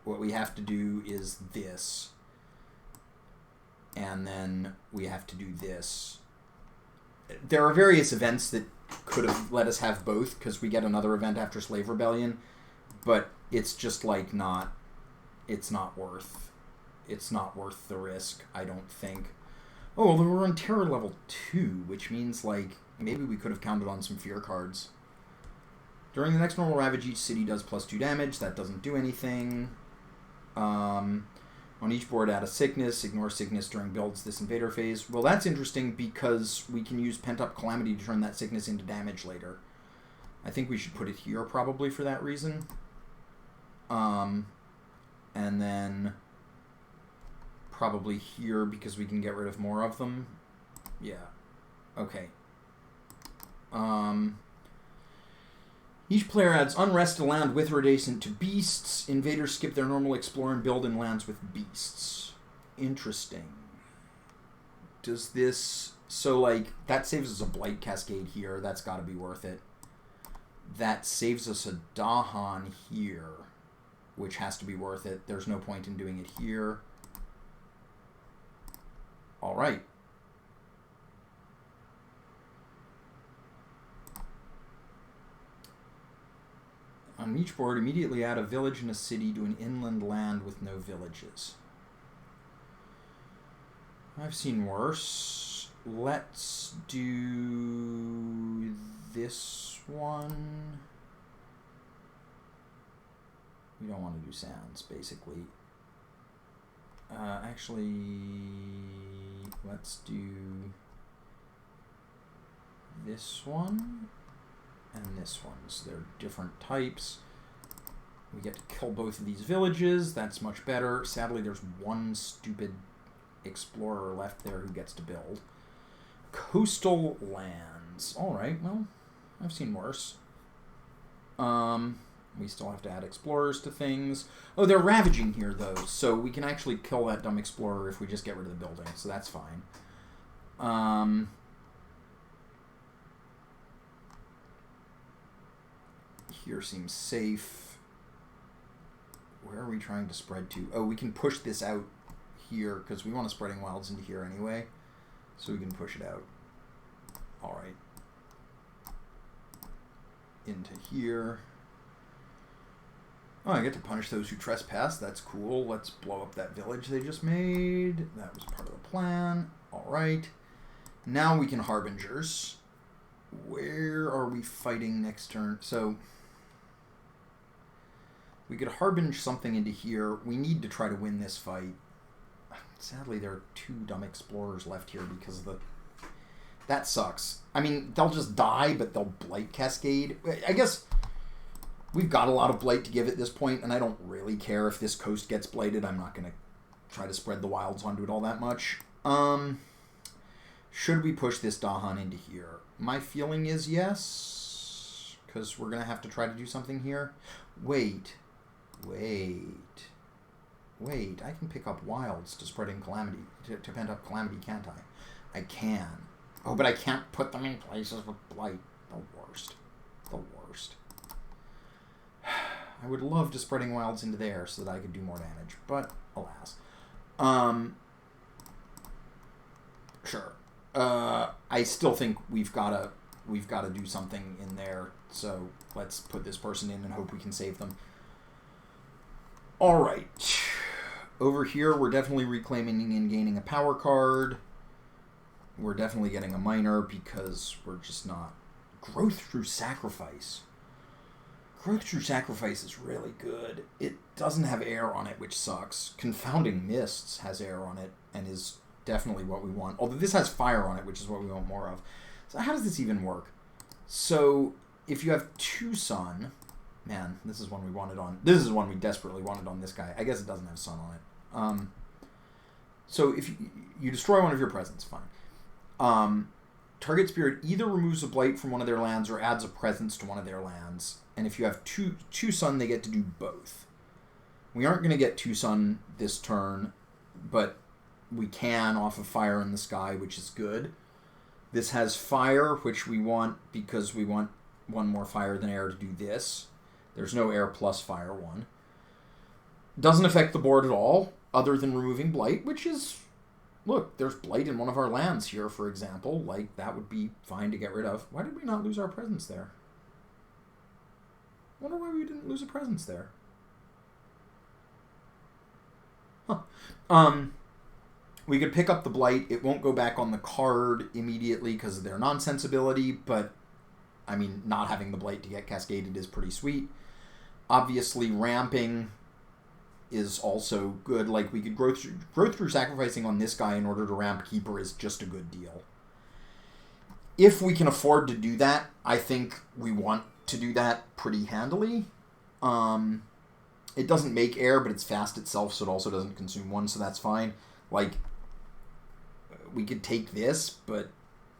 what we have to do is this. and then we have to do this. There are various events that could have let us have both, because we get another event after Slave Rebellion, but it's just like not... It's not worth the risk, I don't think. Oh, well, we're on terror level 2, which means, like, maybe we could have counted on some fear cards. During the next normal ravage, each city does +2 damage. That doesn't do anything. On each board, add a sickness. Ignore sickness during builds this invader phase. Well, that's interesting because we can use Pent-Up Calamity to turn that sickness into damage later. I think we should put it here probably for that reason. And then probably here because we can get rid of more of them. Yeah. Okay. Each player adds Unrest to land with or adjacent to beasts. Invaders skip their normal explore and build in lands with beasts. Interesting. Does this... So, like, that saves us a Blight Cascade here. That's got to be worth it. That saves us a Dahan here, which has to be worth it. There's no point in doing it here. All right. On each board, immediately add a village and a city to an inland land with no villages. I've seen worse. Let's do this one. We don't want to do sounds, basically. Actually, let's do this one. And this one. So they're different types. We get to kill both of these villages. That's much better. Sadly, there's one stupid explorer left there who gets to build. Coastal lands. Alright, well, I've seen worse. We still have to add explorers to things. Oh, they're ravaging here, though, so we can actually kill that dumb explorer if we just get rid of the building, so that's fine. Here seems safe. Where are we trying to spread to? Oh, we can push this out here because we want to spreading wilds into here anyway. So we can push it out. Alright. Into here. Oh, I get to punish those who trespass. That's cool. Let's blow up that village they just made. That was part of the plan. Alright. Now we can Harbingers. Where are we fighting next turn? So... we could Harbinge something into here. We need to try to win this fight. Sadly, there are 2 dumb explorers left here because of the... That sucks. I mean, they'll just die, but they'll Blight Cascade. I guess we've got a lot of Blight to give at this point, and I don't really care if this coast gets blighted. I'm not going to try to spread the wilds onto it all that much. Should we push this Dahan into here? My feeling is yes, because we're going to have to try to do something here. Wait, I can pick up wilds to spreading calamity, to Pent-Up Calamity, can't I? I can. Oh, but I can't put them in places with blight. The worst. I would love to spreading wilds into there so that I could do more damage, but alas. Sure. I still think we've got to do something in there, so let's put this person in and hope we can save them. Alright. Over here, we're definitely reclaiming and gaining a power card. We're definitely getting a minor because we're just not... Growth through sacrifice. Growth through sacrifice is really good. It doesn't have air on it, which sucks. Confounding Mists has air on it and is definitely what we want. Although this has fire on it, which is what we want more of. So how does this even work? So if you have 2 sun... Man, this is one we wanted on... This is one we desperately wanted on this guy. I guess it doesn't have sun on it. So if you destroy one of your presents, fine. Target spirit either removes a blight from one of their lands or adds a presence to one of their lands. And if you have two sun, they get to do both. We aren't going to get 2 sun this turn, but we can off of Fire in the Sky, which is good. This has fire, which we want because we want 1 more fire than air to do this. There's no air plus fire 1. Doesn't affect the board at all, other than removing blight, which is look, there's blight in one of our lands here, for example. Like, that would be fine to get rid of. Why did we not lose our presence there? I wonder why we didn't lose a presence there. Huh. We could pick up the blight. It won't go back on the card immediately because of their non-sensibility, but, I mean, not having the blight to get cascaded is pretty sweet. Obviously, ramping is also good. Like, we could grow through sacrificing on this guy in order to ramp Keeper is just a good deal. If we can afford to do that, I think we want to do that pretty handily. It doesn't make air, but it's fast itself, so it also doesn't consume one, so that's fine. Like, we could take this, but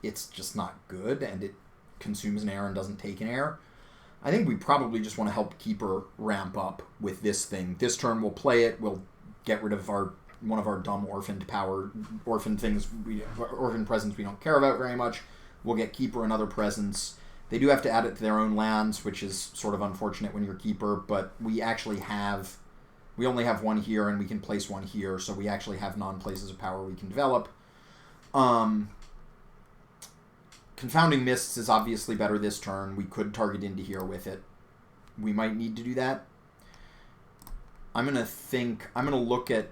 it's just not good, and it consumes an air and doesn't take an air. I think we probably just want to help Keeper ramp up with this thing. This turn we'll play it. We'll get rid of one of our dumb orphaned presence we don't care about very much. We'll get Keeper another presence. They do have to add it to their own lands, which is sort of unfortunate when you're Keeper, but we only have one here, and we can place one here, so we actually have non-places of power we can develop. Confounding Mists is obviously better this turn. We could target into here with it. We might need to do that. I'm going to look at...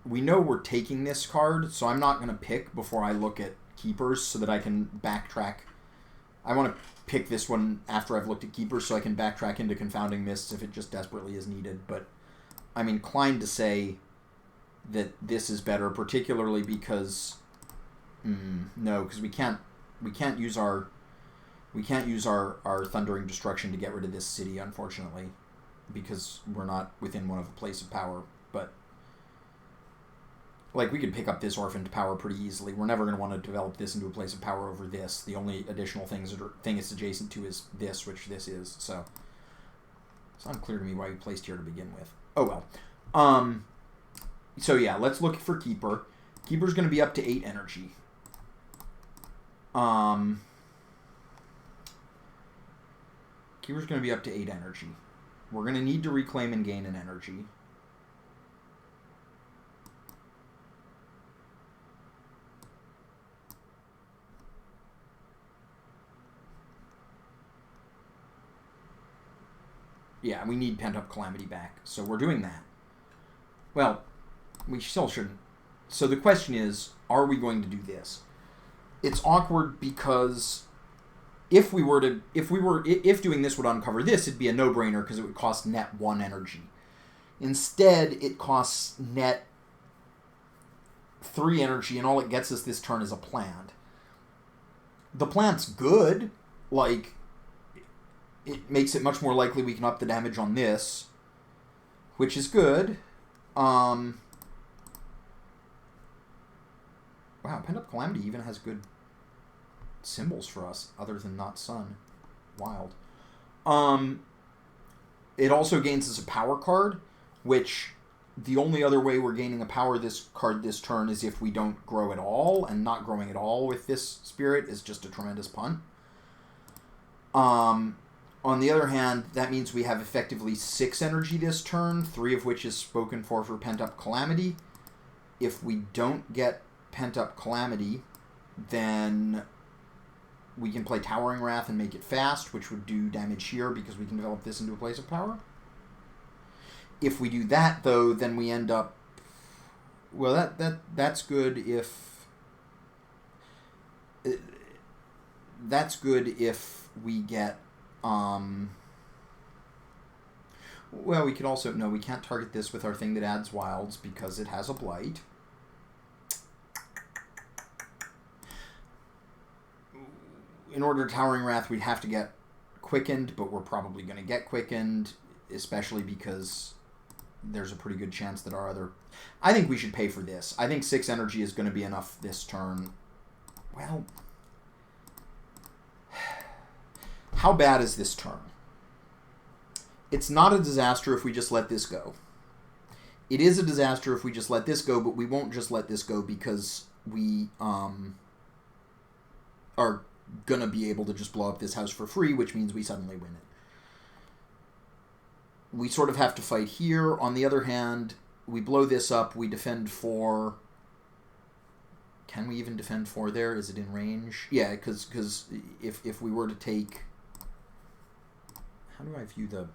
We know we're taking this card, so I'm not going to pick before I look at Keepers so that I can backtrack. I want to pick this one after I've looked at Keepers so I can backtrack into Confounding Mists if it just desperately is needed. But I'm inclined to say that this is better, particularly because... no, because we can't use our Thundering Destruction to get rid of this city, unfortunately, because we're not within one of a place of power. But like, we could pick up this orphaned power pretty easily. We're never going to want to develop this into a place of power over this. The only additional thing it's adjacent to is this, which this is. So it's unclear to me why we placed here to begin with. Oh well. So yeah, let's look for Keeper. Keeper's going to be up to 8 energy. Keeper's going to be up to 8 energy. We're going to need to reclaim and gain an energy. Yeah, we need Pent-Up Calamity back, so we're doing that. Well, we still shouldn't. So the question is, are we going to do this? It's awkward because if doing this would uncover this, it'd be a no-brainer because it would cost net 1 energy. Instead, it costs net 3 energy, and all it gets us this turn is a plant. The plant's good. Like, it makes it much more likely we can up the damage on this, which is good. Wow, Pent-Up Calamity even has good symbols for us, other than not sun. Wild. It also gains us a power card, which the only other way we're gaining a power this card this turn is if we don't grow at all, and not growing at all with this spirit is just a tremendous punt. On the other hand, that means we have effectively 6 energy this turn, 3 of which is spoken for Pent-Up Calamity. If we don't get Pent-Up Calamity, then we can play Towering Wrath and make it fast, which would do damage here because we can develop this into a place of power. If we do that, though, then we end up... Well, that's good if... That's good if we get... Well, we could also... No, we can't target this with our thing that adds wilds because it has a blight. In order to Towering Wrath, we'd have to get quickened, but we're probably going to get quickened, especially because there's a pretty good chance that our other... I think we should pay for this. I think 6 energy is going to be enough this turn. Well... How bad is this turn? It's not a disaster if we just let this go. It is a disaster if we just let this go, but we won't just let this go because we are going to be able to just blow up this house for free, which means we suddenly win it. We sort of have to fight here. On the other hand, we blow this up, we defend 4. Can we even defend 4 there? Is it in range? Yeah, because if we were to take... How do I view the...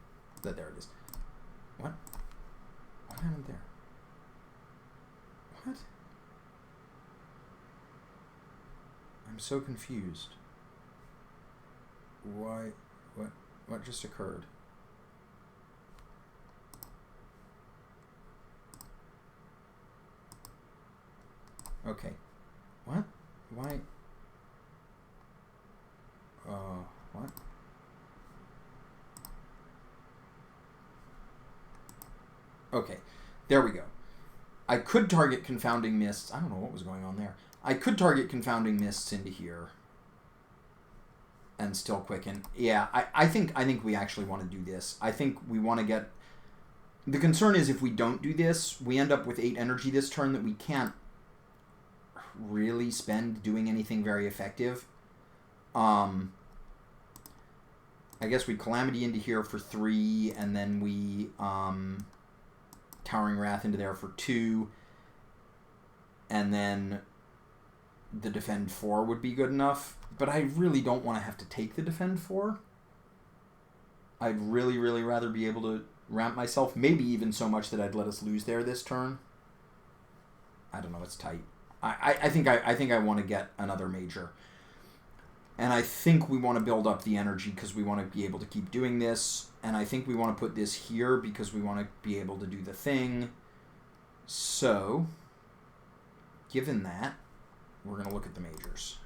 There it is. What? What happened there? What? I'm so confused. Why? What just occurred? Okay. What? Why? What? Okay. There we go. I could target Confounding Mists. I don't know what was going on there. I could target Confounding Mists into here and still quicken. Yeah, I think we actually want to do this. I think we want to get... The concern is if we don't do this, we end up with 8 energy this turn that we can't really spend doing anything very effective. I guess we Calamity into here for 3, and then we Towering Wrath into there for 2, and then the Defend 4 would be good enough. But I really don't want to have to take the Defend 4. I'd really, really rather be able to ramp myself, maybe even so much that I'd let us lose there this turn. I don't know, it's tight. I think I want to get another major. And I think we want to build up the energy because we want to be able to keep doing this. And I think we want to put this here because we want to be able to do the thing. So, given that, we're going to look at the majors.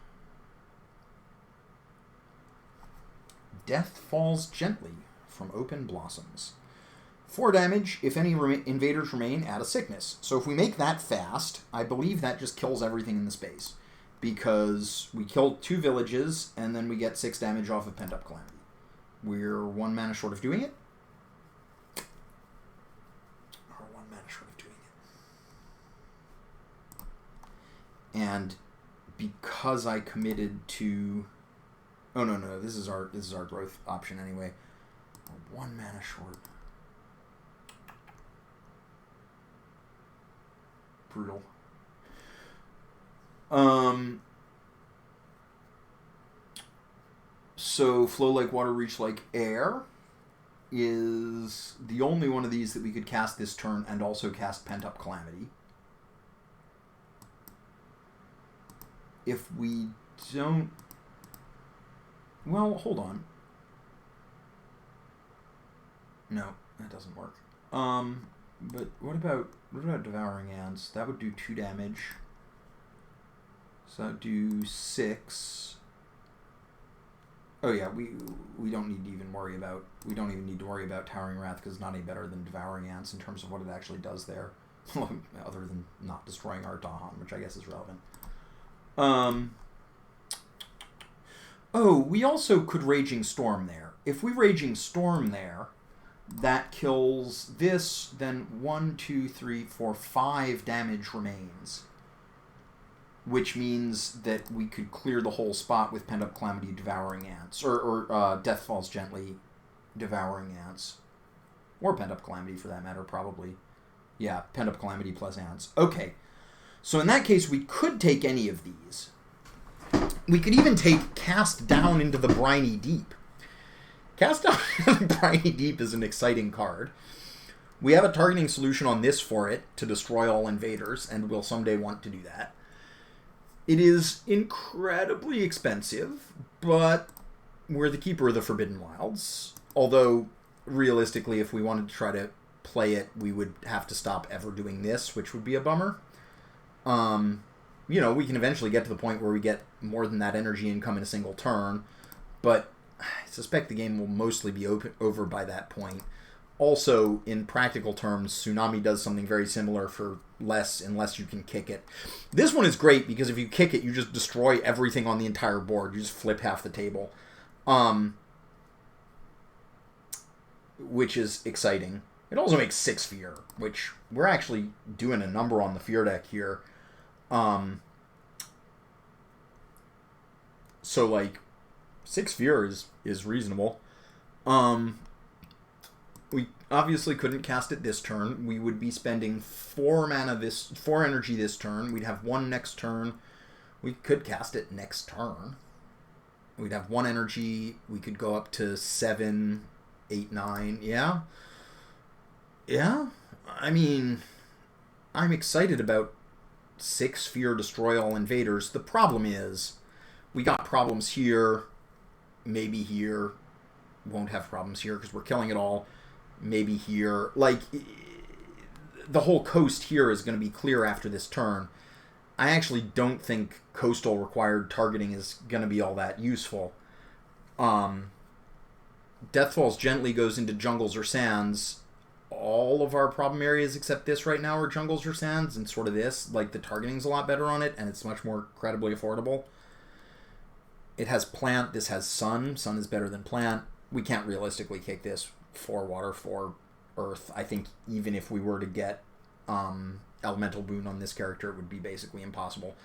Death Falls Gently from Open Blossoms. 4 damage. If any invaders remain, add a sickness. So if we make that fast, I believe that just kills everything in the space. Because we killed 2 villages, and then we get 6 damage off of Pent Up Calamity. We're 1 mana short of doing it. Or 1 mana short of doing it. And because I committed to... Oh, no, this is our growth option anyway. We're 1 mana short. Brutal. So Flow Like Water, Reach Like Air is the only one of these that we could cast this turn and also cast Pent Up Calamity. If we don't... Well, hold on. No, that doesn't work. But what about Devouring Ants? That would do 2 damage. So that would do 6. Oh yeah, we don't need to even worry about Towering Wrath because it's not any better than Devouring Ants in terms of what it actually does there, other than not destroying our Dahan, which I guess is relevant. Oh, we also could Raging Storm there. If we Raging Storm there, that kills this, then 1, 2, 3, 4, 5 damage remains. Which means that we could clear the whole spot with Pent Up Calamity Devouring Ants. Or Death Falls Gently Devouring Ants. Or Pent Up Calamity for that matter, probably. Yeah, Pent Up Calamity plus Ants. Okay. So in that case, we could take any of these. We could even take Cast Down into the Briny Deep. Cast Down into the Briny Deep is an exciting card. We have a targeting solution on this for it to destroy all invaders, and we'll someday want to do that. It is incredibly expensive, but we're the keeper of the Forbidden Wilds. Although, realistically, if we wanted to try to play it, we would have to stop ever doing this, which would be a bummer. You know, we can eventually get to the point where we get more than that energy income in a single turn, but I suspect the game will mostly be over by that point. Also, in practical terms, Tsunami does something very similar for less unless you can kick it. This one is great because if you kick it, you just destroy everything on the entire board. You just flip half the table. Which is exciting. It also makes 6 fear, which we're actually doing a number on the fear deck here. So, like, 6 fear is reasonable. obviously couldn't cast it this turn. We would be spending 4 energy this turn. We'd have 1 next turn. We could cast it next turn. We'd have 1 energy. We could go up to 7, 8, 9. Yeah. Yeah. I mean, I'm excited about 6 Fear, Destroy All Invaders. The problem is, we got problems here, maybe here. Won't have problems here because we're killing it all. Maybe here. Like, the whole coast here is going to be clear after this turn. I actually don't think coastal required targeting is going to be all that useful. Death Falls Gently goes into jungles or sands. All of our problem areas except this right now are jungles or sands, and sort of this. Like, the targeting's a lot better on it, and it's much more credibly affordable. It has plant. This has sun. Sun is better than plant. We can't realistically kick this 4 water, 4 earth. I think even if we were to get elemental boon on this character, it would be basically impossible.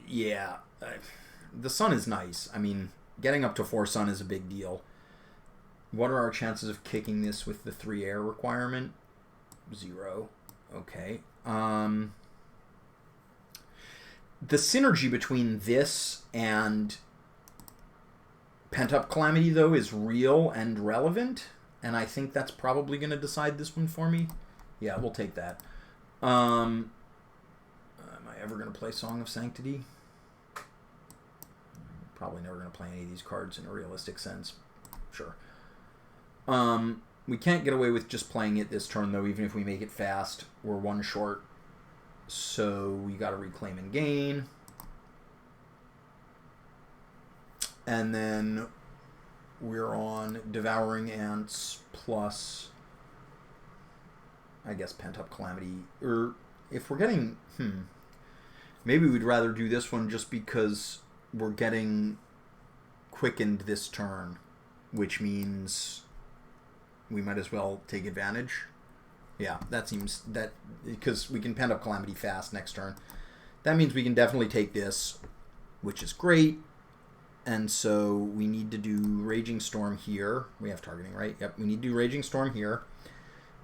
Yeah. The sun is nice. I mean, getting up to 4 sun is a big deal. What are our chances of kicking this with the 3 air requirement? 0. Okay. The synergy between this and Pent-Up Calamity, though, is real and relevant, and I think that's probably going to decide this one for me. Yeah, we'll take that. Am I ever going to play Song of Sanctity? Probably never going to play any of these cards in a realistic sense. Sure. We can't get away with just playing it this turn, though, even if we make it fast. We're 1 short. So we got to reclaim and gain. And then we're on Devouring Ants plus, I guess, Pent-Up Calamity. Or if we're getting... Maybe we'd rather do this one just because we're getting quickened this turn, which means we might as well take advantage. Yeah, that seems... that because we can Pent-Up Calamity fast next turn. That means we can definitely take this, which is great. And so we need to do Raging Storm here. We have targeting, right? Yep, we need to do Raging Storm here.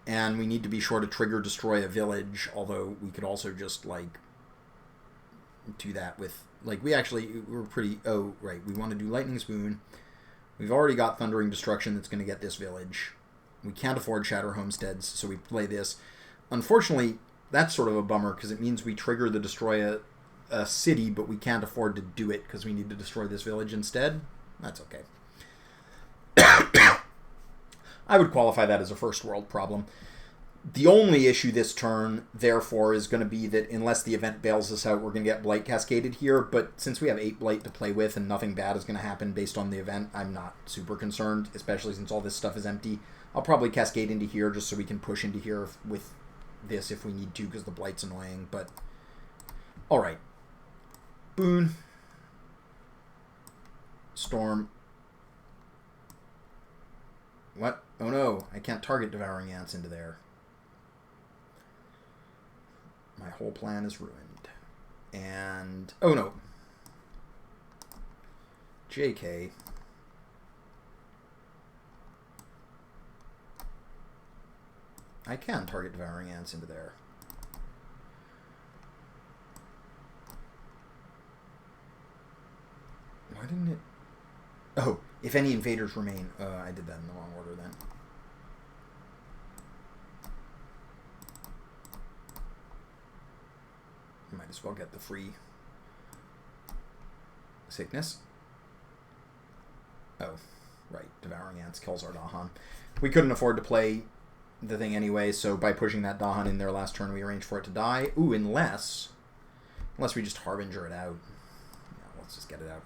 And we need to be sure to trigger Destroy a Village, although we could also just, like, do that with... Like, we're pretty... Oh, right, we want to do Lightning Spoon. We've already got Thundering Destruction that's going to get this village. We can't afford Shatter Homesteads, so we play this. Unfortunately, that's sort of a bummer, because it means we trigger the Destroy a city, but we can't afford to do it because we need to destroy this village instead. That's okay. I would qualify that as a first world problem. The only issue this turn, therefore, is going to be that unless the event bails us out, we're going to get Blight cascaded here, but since we have 8 Blight to play with and nothing bad is going to happen based on the event, I'm not super concerned, especially since all this stuff is empty. I'll probably cascade into here just so we can push into here with this if we need to, because the Blight's annoying, but... Alright. Boon. Storm. What? Oh no, I can't target Devouring Ants into there. My whole plan is ruined. And... Oh no. JK. I can target Devouring Ants into there. Why didn't it... Oh, if any invaders remain. I did that in the wrong order then. Might as well get the free sickness. Oh, right. Devouring Ants kills our Dahan. We couldn't afford to play the thing anyway, so by pushing that Dahan in there last turn, we arranged for it to die. Ooh, unless we just Harbinger it out. Yeah, let's just get it out.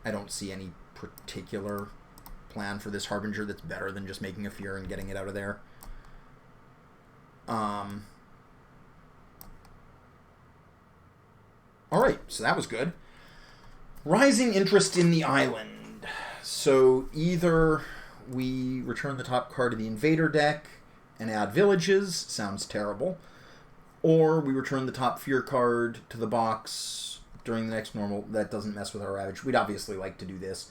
I don't see any particular plan for this Harbinger that's better than just making a Fear and getting it out of there. Alright, so that was good. Rising interest in the island. So either we return the top card of the Invader deck and add villages, sounds terrible, or we return the top Fear card to the box during the next normal. That doesn't mess with our Ravage. We'd obviously like to do this.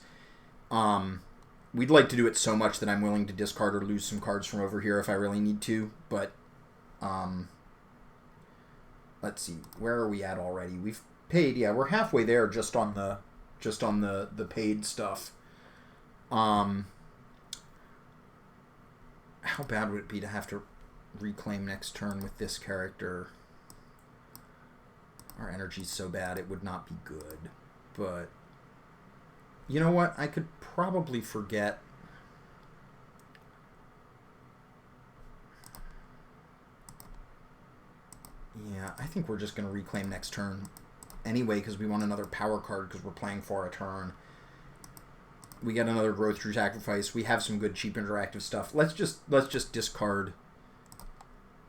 we'd like to do it so much that I'm willing to discard or lose some cards from over here if I really need to. But let's see, where are we at already? We've paid. Yeah, we're halfway there just on the paid stuff. How bad would it be to have to reclaim next turn with this character? Our energy's so bad it would not be good. But you know what? I could probably forget. Yeah, I think we're just going to reclaim next turn anyway because we want another power card because we're playing for a turn. We get another growth through sacrifice. We have some good cheap interactive stuff. Let's just discard.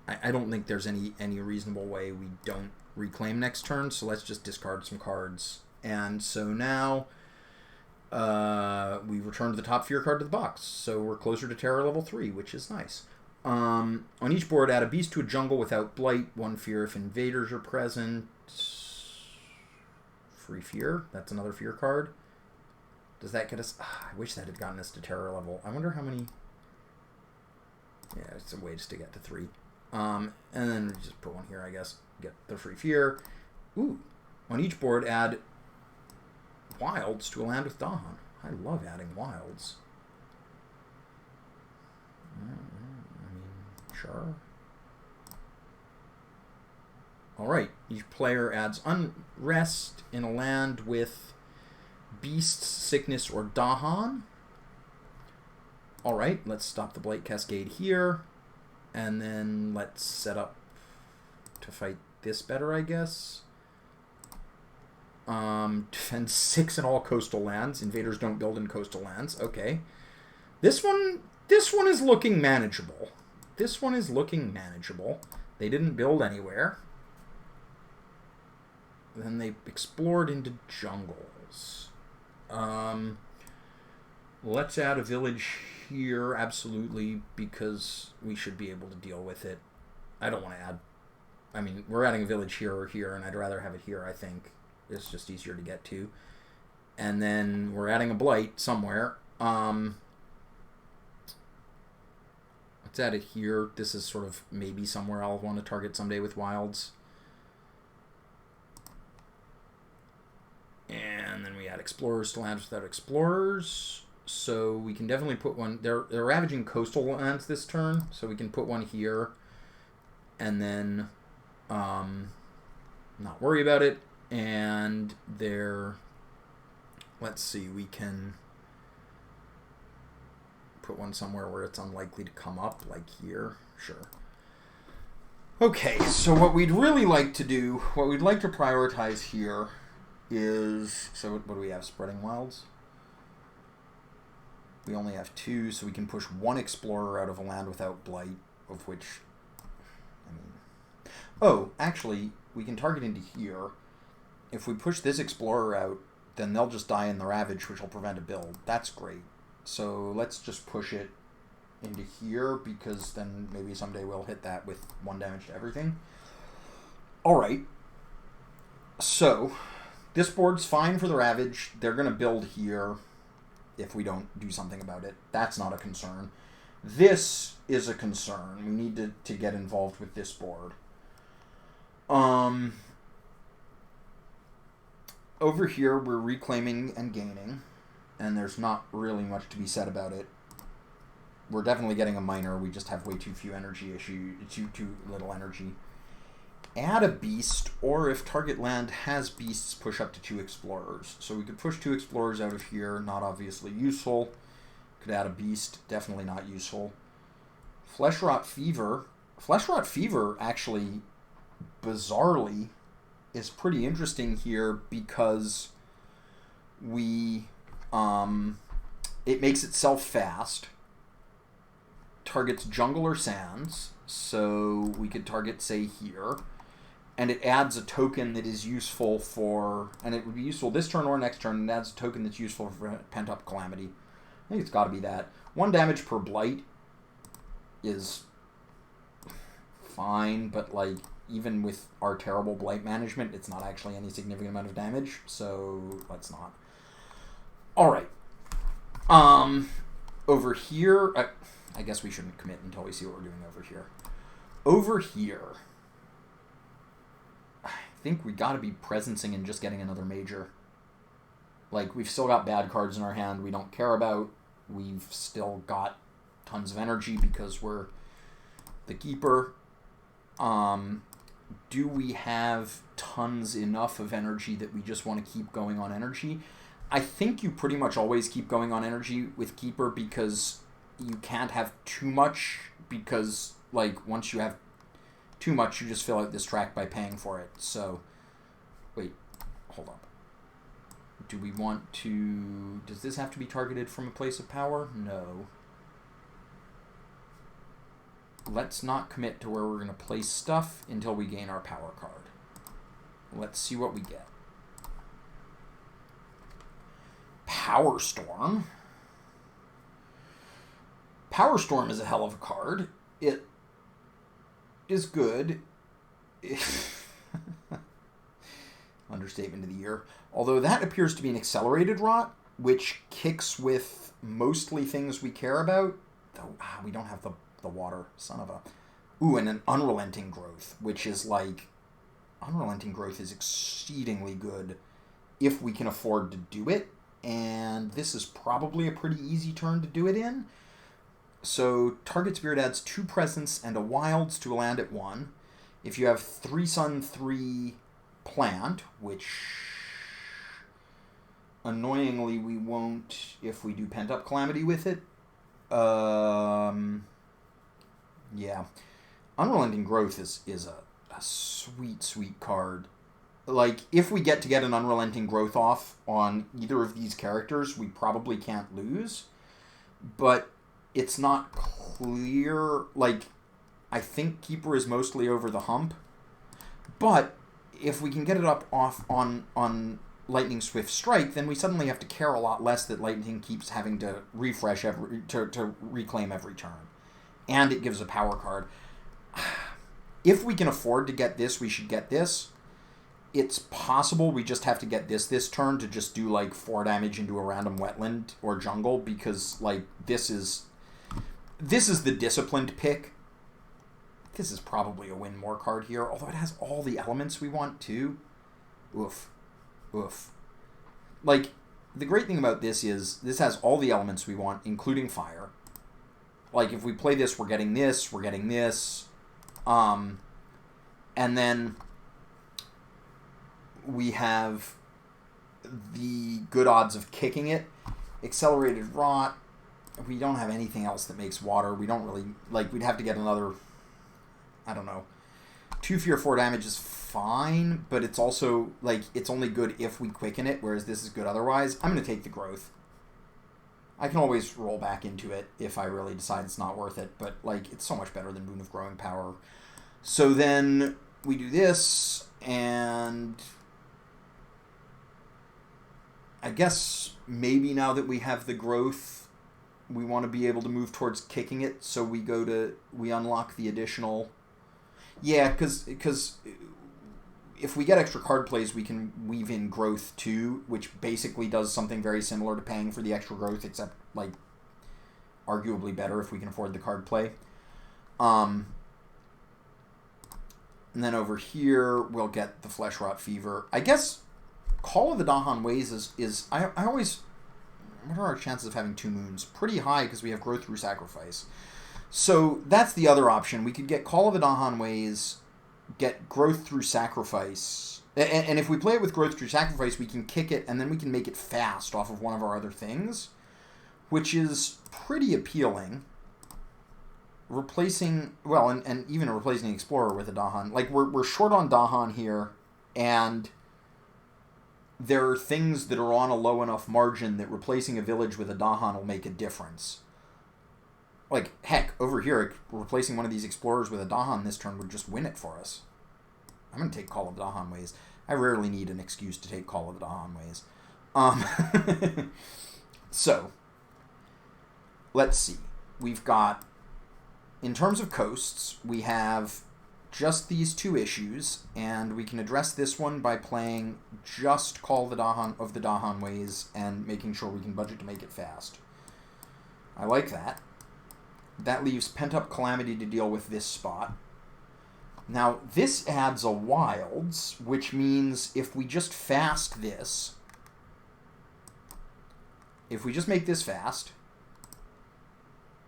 I don't think there's any reasonable way we don't reclaim next turn, so let's just discard some cards. And so now we return to the top fear card to the box. So we're closer to terror level 3, which is nice. On each board, add a beast to a jungle without blight. 1 fear if invaders are present. Free fear. That's another fear card. Does that get us... I wish that had gotten us to terror level. I wonder how many... Yeah, it's a way just to get to 3. And then we just put one here, I guess. Get the free fear. Ooh. On each board, add wilds to a land with Dahan. I love adding wilds. I mean, sure. Alright. Each player adds unrest in a land with beasts, sickness, or Dahan. Alright, let's stop the Blight Cascade here. And then let's set up to fight this better, I guess. Defend 6 in all coastal lands. Invaders don't build in coastal lands. Okay. This one is looking manageable. This one is looking manageable. They didn't build anywhere. Then they explored into jungles. Let's add a village here, absolutely, because we should be able to deal with it. I don't want to add... I mean, we're adding a village here or here, and I'd rather have it here, I think. It's just easier to get to. And then we're adding a blight somewhere. Let's add it here. This is sort of maybe somewhere I'll want to target someday with wilds. And then we add explorers to lands without explorers. So we can definitely put one... They're ravaging coastal lands this turn, so we can put one here. And then not worry about it. And they're... Let's see, we can put one somewhere where it's unlikely to come up, like here. Sure. Okay, so what we'd really like to do, what we'd like to prioritize here is... So what do we have? Spreading wilds? We only have 2, so we can push 1 explorer out of a land without blight, of which... I mean... Oh, actually, we can target into here. If we push this explorer out, then they'll just die in the ravage, which will prevent a build. That's great. So let's just push it into here, because then maybe someday we'll hit that with 1 damage to everything. Alright. So, this board's fine for the ravage. They're going to build here if we don't do something about it. That's not a concern. This is a concern. We need to get involved with this board. Over here, we're reclaiming and gaining, and there's not really much to be said about it. We're definitely getting a minor. We just have way too few energy too little energy. Add a beast, or if target land has beasts, push up to 2 explorers. So we could push 2 explorers out of here, not obviously useful. Could add a beast, definitely not useful. Fleshrot Fever. Fleshrot Fever, actually, bizarrely, is pretty interesting here because we... it makes itself fast. Targets jungle or sands. So we could target, say, here. And it adds a token that is useful for... And it would be useful this turn or next turn. And it adds a token that's useful for Pent-Up Calamity. I think it's got to be that. 1 damage per blight is fine. But, like, even with our terrible blight management, it's not actually any significant amount of damage. So, let's not. Alright. Over here, I guess we shouldn't commit until we see what we're doing over here. Over here, I think we got to be presencing and just getting another major. Like, we've still got bad cards in our hand we don't care about. We've still got tons of energy because we're the keeper. Do we have tons enough of energy that we just want to keep going on energy? I think you pretty much always keep going on energy with keeper because you can't have too much, because like once you have too much you just fill out this track by paying for it. So wait, hold on. Do we want to... Does this have to be targeted from a place of power? No. Let's not commit to where we're going to place stuff until we gain our power card. Let's see what we get. Power Storm. Power Storm is a hell of a card. It is good. Understatement of the year. Although that appears to be an accelerated rot, which kicks with mostly things we care about. Though we don't have the water, son of a... Ooh, and an Unrelenting Growth, which is like... Unrelenting Growth is exceedingly good if we can afford to do it. And this is probably a pretty easy turn to do it in. So, target spirit adds 2 presence and a wilds to a land at 1. If you have 3 sun, 3 plant, which... Annoyingly, we won't if we do Pent-Up Calamity with it. Yeah. Unrelenting Growth is a sweet, sweet card. Like, if we get an Unrelenting Growth off on either of these characters, we probably can't lose. But it's not clear. Like, I think Keeper is mostly over the hump. But if we can get it up off on Lightning Swift Strike, then we suddenly have to care a lot less that Lightning keeps having to refresh to reclaim every turn. And it gives a power card. If we can afford to get this, we should get this. It's possible we just have to get this turn to just do like 4 damage into a random wetland or jungle, because like this is the disciplined pick. This is probably a win more card here, although it has all the elements we want too. Oof. Oof. Like, the great thing about this is this has all the elements we want, including fire. Like, if we play this, we're getting this, we're getting this. And then we have the good odds of kicking it. Accelerated Rot. We don't have anything else that makes water. We don't really... Like, we'd have to get another... I don't know. 2 fear 4 damage is fine, but it's also, like, it's only good if we quicken it, whereas this is good otherwise. I'm going to take the growth. I can always roll back into it if I really decide it's not worth it, but, like, it's so much better than Boon of Growing Power. So then we do this, and I guess maybe now that we have the growth, we want to be able to move towards kicking it, so we unlock the additional... Yeah, because if we get extra card plays, we can weave in growth too, which basically does something very similar to paying for the extra growth, except, like, arguably better if we can afford the card play. And then over here, we'll get the Flesh Rot Fever. I guess Call of the Dahan Ways is I always... What are our chances of having 2 moons? Pretty high, because we have growth through sacrifice. So that's the other option. We could get Call of the Dahan Ways, get growth through sacrifice. And if we play it with growth through sacrifice, we can kick it, and then we can make it fast off of one of our other things, which is pretty appealing. Replacing, well, and even replacing Explorer with a Dahan. Like, we're short on Dahan here, and there are things that are on a low enough margin that replacing a village with a Dahan will make a difference. Like, heck, over here, replacing one of these Explorers with a Dahan this turn would just win it for us. I'm going to take Call of the Dahan Ways. I rarely need an excuse to take Call of the Dahan Ways. So, let's see. We've got, in terms of coasts, we have just these 2 issues, and we can address this one by playing just Call of the Dahan Ways and making sure we can budget to make it fast. I like that. That leaves Pent-Up Calamity to deal with this spot. Now, this adds a Wilds, which means if we just fast this, if we just make this fast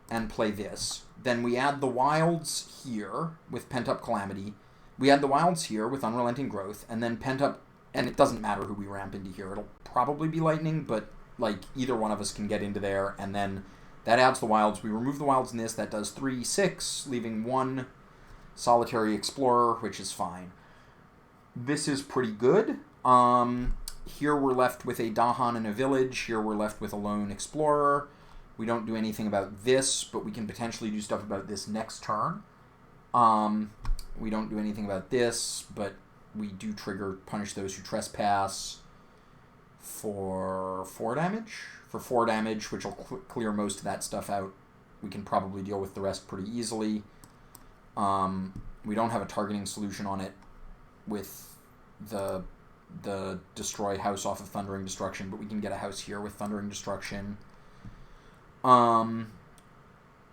and play this, then we add the Wilds here with Pent-Up Calamity. We add the Wilds here with Unrelenting Growth, and then Pent-Up, and it doesn't matter who we ramp into here. It'll probably be Lightning, but like either one of us can get into there, and then that adds the Wilds. We remove the Wilds in this. That does 3, 6, leaving 1 Solitary Explorer, which is fine. This is pretty good. Here we're left with a Dahan and a Village. Here we're left with a Lone Explorer. We don't do anything about this, but we can potentially do stuff about this next turn. We don't do anything about this, but we do trigger Punish Those Who Trespass for 4 damage. For 4 damage, which will clear most of that stuff out. We can probably deal with the rest pretty easily. We don't have a targeting solution on it with the destroy house off of Thundering Destruction, but we can get a house here with Thundering Destruction.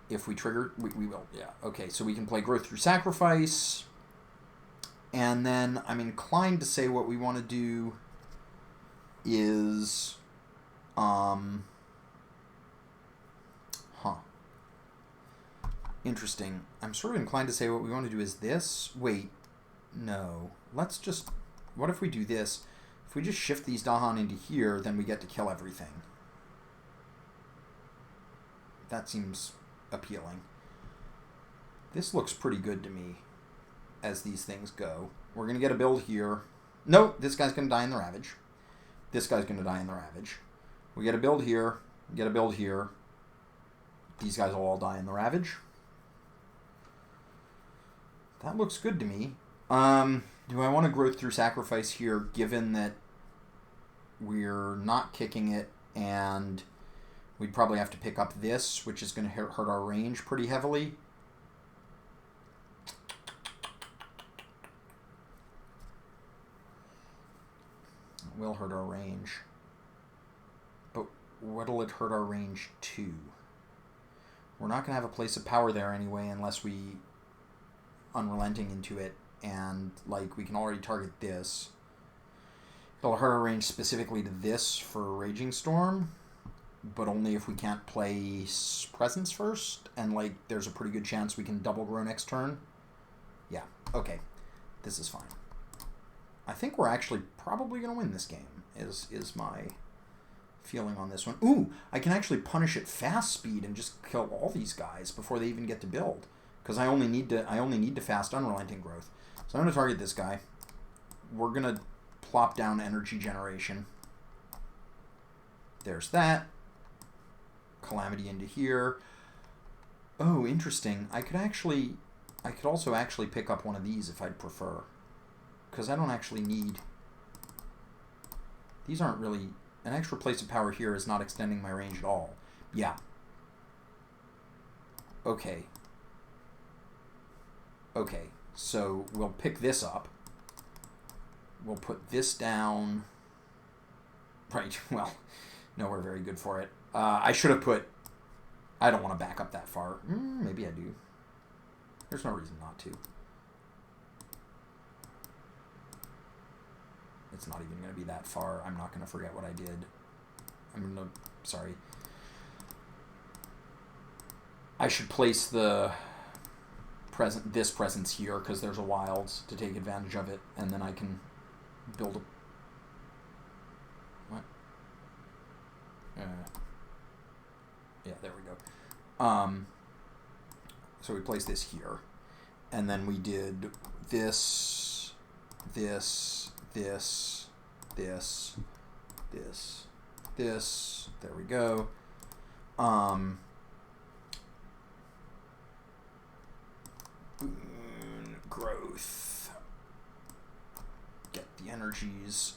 If we trigger, we will, yeah. Okay, so we can play Growth Through Sacrifice. And then I'm inclined to say what we want to do is... Interesting. I'm sort of inclined to say what we want to do is this. Wait, no. Let's just... What if we do this? If we just shift these Dahan into here, then we get to kill everything. That seems appealing. This looks pretty good to me as these things go. We're going to get a build here. No, this guy's going to die in the Ravage. This guy's going to die in the Ravage. We get a build here. We get a build here. These guys will all die in the Ravage. That looks good to me. Do I want to Growth Through Sacrifice here, given that we're not kicking it, and we'd probably have to pick up this, which is going to hurt our range pretty heavily? It will hurt our range. But what'll it hurt our range to? We're not going to have a place of power there anyway, unless we Unrelenting into it, and like we can already target this. It'll hurt our range specifically to this for Raging Storm, but only if we can't play Presence first, and like there's a pretty good chance we can double grow next turn. Yeah, okay. This is fine. I think we're actually probably going to win this game, is my feeling on this one. Ooh, I can actually punish at fast speed and just kill all these guys before they even get to build. Because I only need to fast Unrelenting Growth. So I'm going to target this guy. We're going to plop down Energy Generation. There's that. Calamity into here. Oh, interesting. I could also actually pick up one of these if I'd prefer. Because I don't actually need... These aren't really... An extra place of power here is not extending my range at all. Yeah. Okay. Okay, so we'll pick this up. We'll put this down. Right, well, no, we're very good for it. I should have put... I don't want to back up that far. Maybe I do. There's no reason not to. It's not even going to be that far. I'm not going to forget what I did. I'm going to... Sorry. I should place the... this presence here because there's a Wilds to take advantage of it, and then I can build a... What? Yeah, there we go. So we place this here, and then we did this, this, this, this, this, this. There we go. Growth. Get the energies.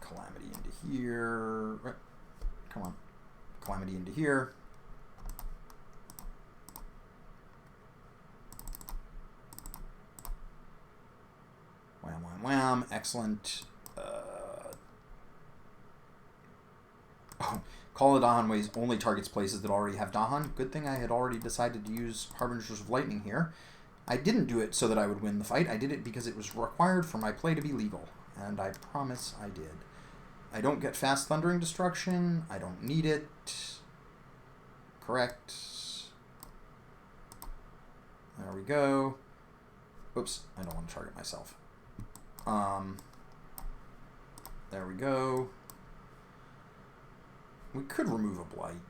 Calamity into here. Come on. Calamity into here. Wham, wham, wham. Excellent. Call of Dahan ways only targets places that already have Dahan. Good thing I had already decided to use Harbingers of Lightning here. I didn't do it so that I would win the fight. I did it because it was required for my play to be legal. And I promise I did. I don't get fast Thundering Destruction. I don't need it. Correct. There we go. Oops, I don't want to target myself. There we go. We could remove a Blight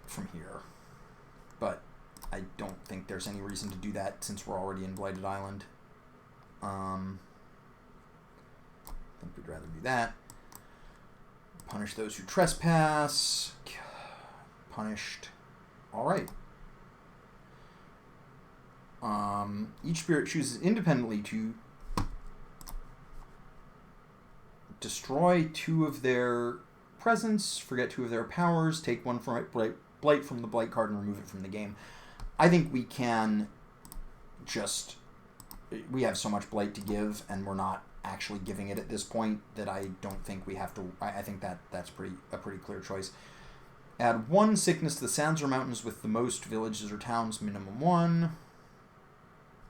from here, but I don't think there's any reason to do that since we're already in Blighted Island. I think we'd rather do that. Punish those who trespass. Punished. All right. Each spirit chooses independently to destroy 2 of their presence, forget 2 of their powers, take 1 from Blight from the Blight card, and remove it from the game. I think we can just... We have so much Blight to give, and we're not actually giving it at this point that I don't think we have to... I think that's a pretty clear choice. Add 1 sickness to the sands or mountains with the most villages or towns, minimum 1.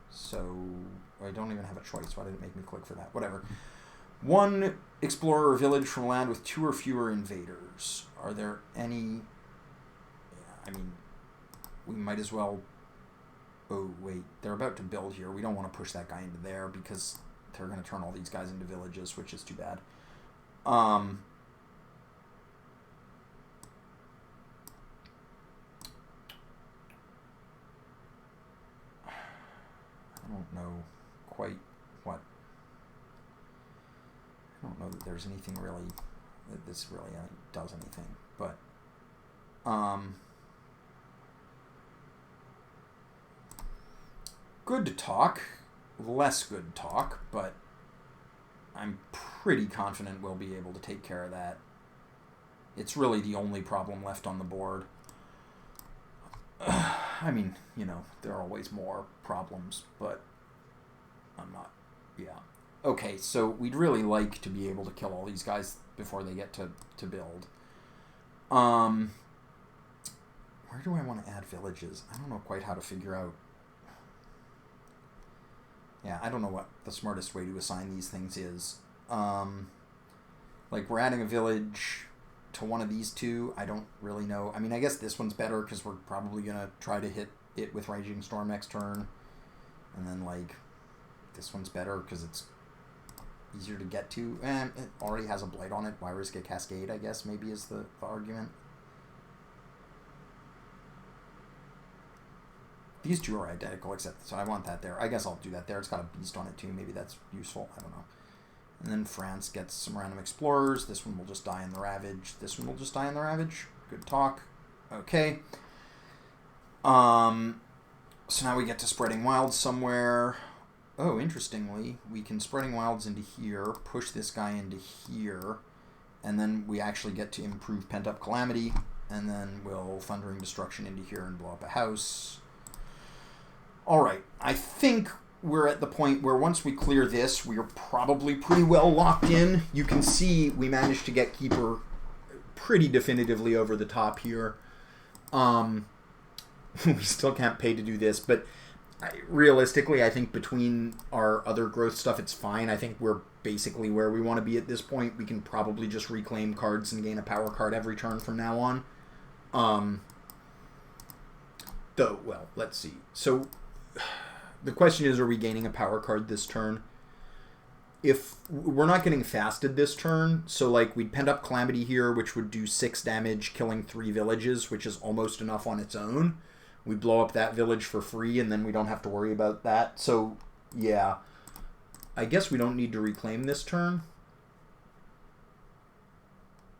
So, I don't even have a choice. Why did it make me click for that? Whatever. 1 explorer or village from land with 2 or fewer invaders. Are there any... I mean, we might as well... Oh, wait. They're about to build here. We don't want to push that guy into there because they're going to turn all these guys into villages, which is too bad. I don't know quite what... I don't know that there's anything really... that this really does anything, but... good to talk. Less good talk, but I'm pretty confident we'll be able to take care of that. It's really the only problem left on the board. I mean, you know, there are always more problems, but I'm not... Yeah. Okay, so we'd really like to be able to kill all these guys before they get to build. Where do I want to add villages? I don't know quite how to figure out... Yeah, I don't know what the smartest way to assign these things is. Like, we're adding a village to one of these 2. I don't really know. I mean, I guess this one's better because we're probably going to try to hit it with Raging Storm next turn. And then, like, this one's better because it's easier to get to. And it already has a Blight on it. Why risk a Cascade, I guess, maybe is the argument. These 2 are identical, except... So I want that there. I guess I'll do that there. It's got a beast on it, too. Maybe that's useful. I don't know. And then France gets some random explorers. This one will just die in the Ravage. This one will just die in the Ravage. Good talk. Okay. So now we get to Spreading Wilds somewhere. Oh, interestingly, we can Spreading Wilds into here, push this guy into here, and then we actually get to improve Pent-Up Calamity, and then we'll Thundering Destruction into here and blow up a house. Alright, I think we're at the point where once we clear this, we're probably pretty well locked in. You can see we managed to get Keeper pretty definitively over the top here. We still can't pay to do this, but realistically, I think between our other growth stuff, it's fine. I think we're basically where we want to be at this point. We can probably just reclaim cards and gain a power card every turn from now on. Though, well, let's see. So... the question is, are we gaining a power card this turn? If we're not getting fasted this turn, so like we'd Pent Up Calamity here, which would do 6 damage, killing 3 villages, which is almost enough on its own. We blow up that village for free, and then we don't have to worry about that. So, yeah. I guess we don't need to reclaim this turn.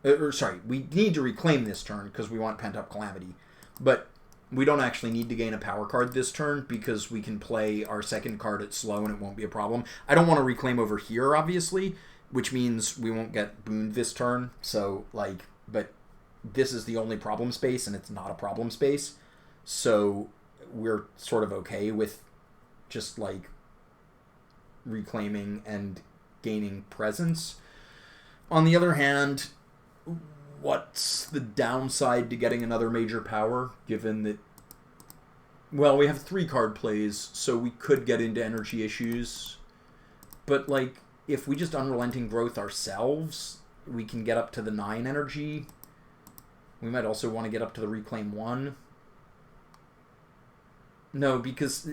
Sorry, we need to reclaim this turn because we want Pent Up Calamity. But... we don't actually need to gain a power card this turn because we can play our second card at slow and it won't be a problem. I don't want to reclaim over here, obviously, which means we won't get booned this turn. So, like, but this is the only problem space and it's not a problem space. So we're sort of okay with just, like, reclaiming and gaining presence. On the other hand... what's the downside to getting another major power, given that... Well, we have 3 card plays, so we could get into energy issues. But, like, if we just Unrelenting Growth ourselves, we can get up to the 9 energy. We might also want to get up to the Reclaim 1. No, because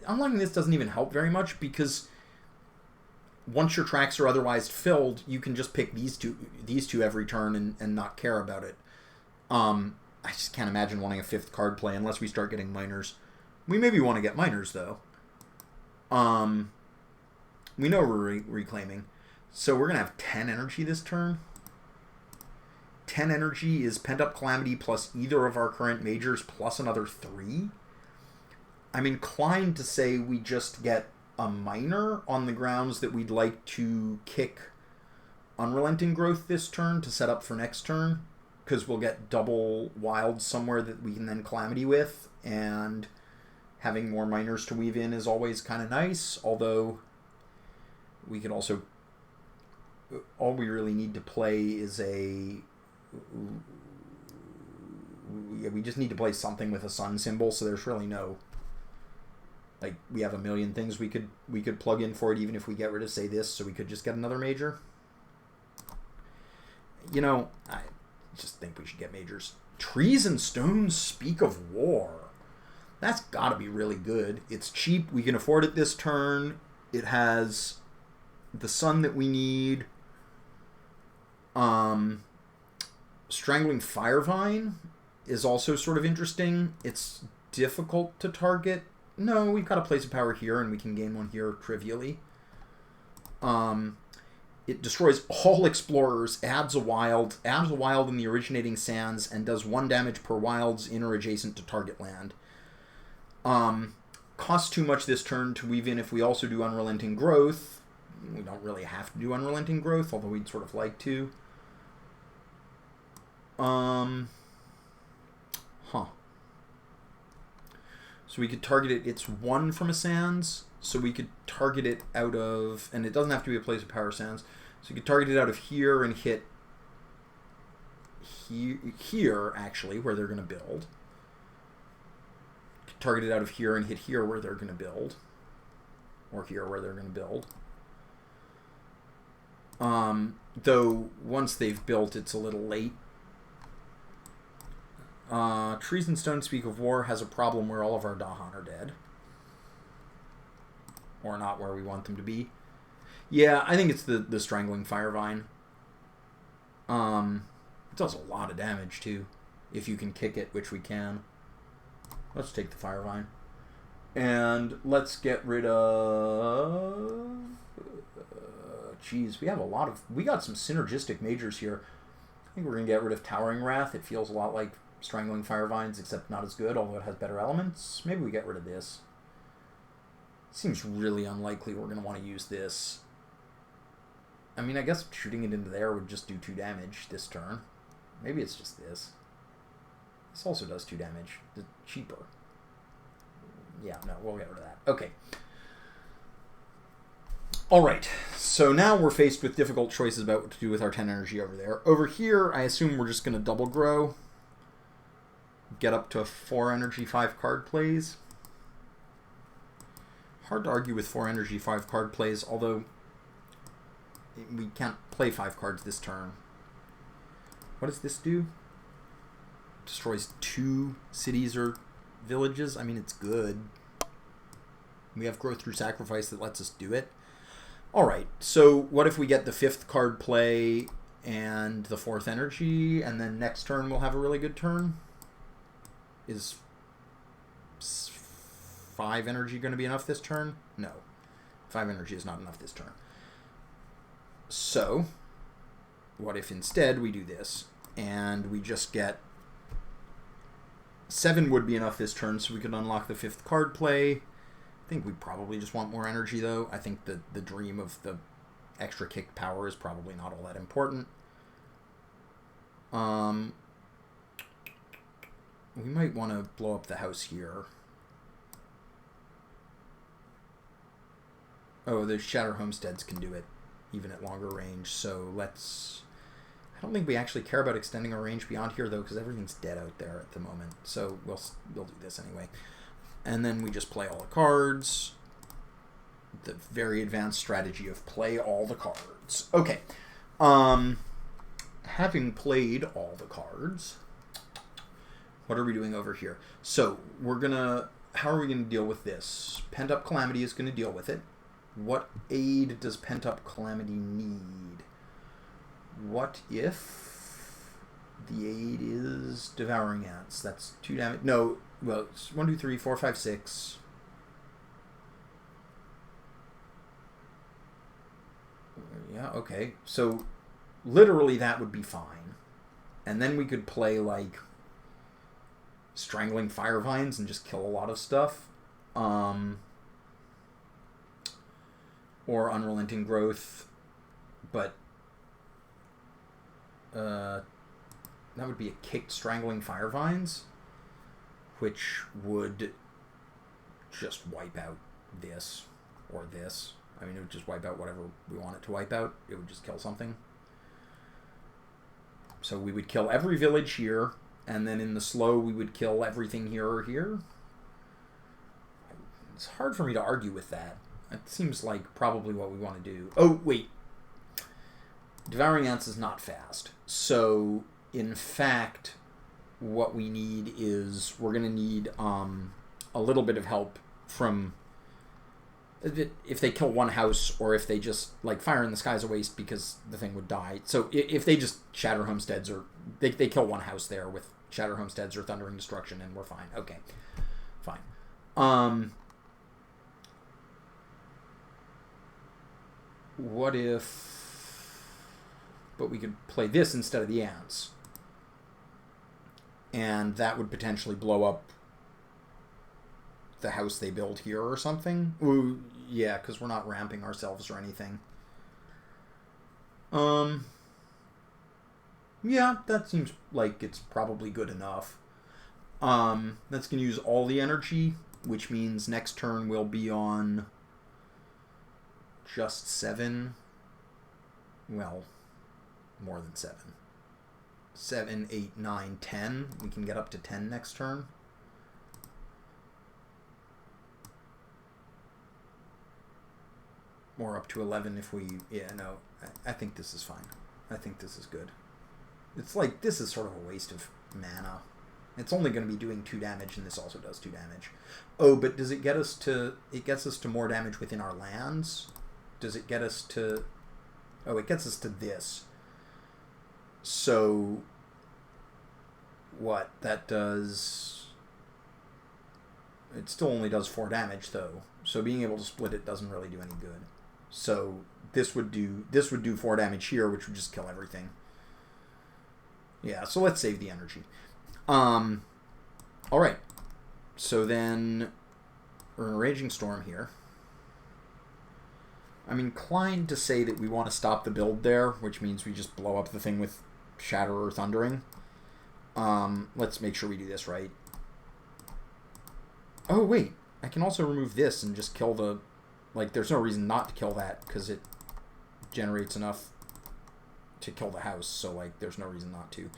unlocking this doesn't even help very much, because once your tracks are otherwise filled, you can just pick these two every turn and not care about it. I just can't imagine wanting a 5th card play unless we start getting minors. We maybe want to get minors, though. We know we're reclaiming. So we're going to have 10 energy this turn. 10 energy is Pent Up Calamity plus either of our current majors plus another 3. I'm inclined to say we just get a minor on the grounds that we'd like to kick Unrelenting Growth this turn to set up for next turn, because we'll get double wilds somewhere that we can then Calamity with, and having more minors to weave in is always kind of nice, although we could also... All we really need to play is a... We just need to play something with a sun symbol, so there's really no... Like, we have a million things we could plug in for it, even if we get rid of, say, this, so we could just get another major. You know, I just think we should get majors. Trees and Stones Speak of War. That's got to be really good. It's cheap. We can afford it this turn. It has the sun that we need. Strangling Firevine is also sort of interesting. It's difficult to target. No, we've got a place of power here, and we can gain one here trivially. It destroys all explorers, adds a wild in the originating sands, and does 1 damage per wilds in or adjacent to target land. Costs too much this turn to weave in if we also do Unrelenting Growth. We don't really have to do Unrelenting Growth, although we'd sort of like to. So we could target it. It's 1 from a sands, so we could target it out of, and it doesn't have to be a place of power sands. So you could target it out of here and hit here actually, where they're going to build. Target it out of here and hit here where they're going to build, or here where they're going to build. Though once they've built, it's a little late. Trees and Stones Speak of War has a problem where all of our Dahan are dead. Or not where we want them to be. Yeah, I think it's the Strangling Firevine. It does a lot of damage, too. If you can kick it, which we can. Let's take the Firevine. And let's get rid of... Geez, we have a lot of... We got some synergistic majors here. I think we're going to get rid of Towering Wrath. It feels a lot like Strangling Firevines, except not as good, although it has better elements. Maybe we get rid of this. Seems really unlikely we're going to want to use this. I mean, I guess shooting it into there would just do 2 damage this turn. Maybe it's just this. This also does 2 damage. It's cheaper. Yeah, no, we'll get rid of that. Okay. Alright, so now we're faced with difficult choices about what to do with our 10 energy over there. Over here, I assume we're just going to double grow. Get up to 4 energy, 5 card plays. Hard to argue with 4 energy, 5 card plays, although we can't play 5 cards this turn. What does this do? Destroys 2 cities or villages? I mean, it's good. We have Growth Through Sacrifice that lets us do it. Alright, so what if we get the 5th card play and the 4th energy, and then next turn we'll have a really good turn? Is 5 energy going to be enough this turn? No. 5 energy is not enough this turn. So, what if instead we do this, and we just get... 7 would be enough this turn, so we could unlock the 5th card play. I think we probably just want more energy, though. I think the dream of the extra kick power is probably not all that important. We might want to blow up the house here. Oh, the Shatter Homesteads can do it, even at longer range. So let's... I don't think we actually care about extending our range beyond here, though, because everything's dead out there at the moment. So we'll do this anyway. And then we just play all the cards. The very advanced strategy of play all the cards. Okay. Having played all the cards, what are we doing over here? So we're going to... How are we going to deal with this? Pent-Up Calamity is going to deal with it. What aid does Pent-Up Calamity need? What if the aid is Devouring Ants? That's 2 damage. No, well, it's 1, 2, 3, 4, 5, 6. Yeah, okay. So literally that would be fine. And then we could play like Strangling Firevines and just kill a lot of stuff. Or Unrelenting Growth. But that would be a kicked Strangling Firevines, which would just wipe out this or this. I mean, it would just wipe out whatever we want it to wipe out. It would just kill something. So we would kill every village here, and then in the slow we would kill everything here or here. It's hard for me to argue with that. It seems like probably what we want to do. Oh, wait. Devouring Ants is not fast. So, in fact, what we need is we're going to need a little bit of help from... If they kill one house, or if they just, like, Fire in the Sky is a waste because the thing would die. So if they just shatter homesteads, or they kill one house there with shatter homesteads or thundering destruction, and we're fine. Okay, fine. What if... But we could play this instead of the ants. And that would potentially blow up the house they build here or something. Ooh, yeah, because we're not ramping ourselves or anything. Yeah, that seems like it's probably good enough. That's going to use all the energy, which means next turn we'll be on just 7. Well, more than 7. 7, 8, 9, 10. We can get up to 10 next turn. Or up to 11 if we... Yeah, no. I think this is fine. I think this is good. It's like, this is sort of a waste of mana. It's only going to be doing 2 damage, and this also does 2 damage. Oh, but does it get us to... It gets us to more damage within our lands? Does it get us to... Oh, it gets us to this. So... What? That does... It still only does 4 damage, though. So being able to split it doesn't really do any good. So this would do 4 damage here, which would just kill everything. Yeah, so let's save the energy. Alright. So then we're in a Raging Storm here. I'm inclined to say that we want to stop the build there, which means we just blow up the thing with Shatter or Thundering. Let's make sure we do this right. Oh, wait. I can also remove this and just kill the... Like, there's no reason not to kill that, because it generates enough to kill the house. So, like, there's no reason not to.